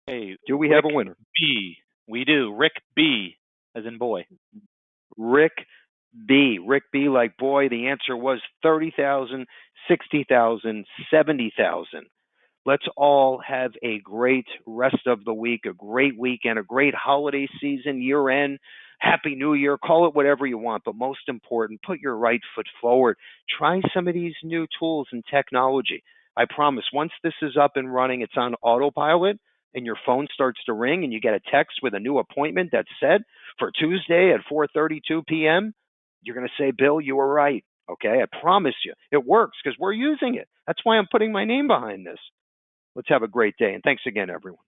Hey, Do we have a winner? B. We do. Rick B, as in boy. Rick B. Rick B like boy. The answer was 30,000, 60,000, 70,000. Let's all have a great rest of the week, a great weekend, a great holiday season, year end, Happy New Year, call it whatever you want. But most important, put your right foot forward. Try some of these new tools and technology. I promise once this is up and running, it's on autopilot and your phone starts to ring and you get a text with a new appointment that's set for Tuesday at 4:32 p.m., you're going to say, Bill, you were right. Okay, I promise you. It works because we're using it. That's why I'm putting my name behind this. Let's have a great day. And thanks again, everyone.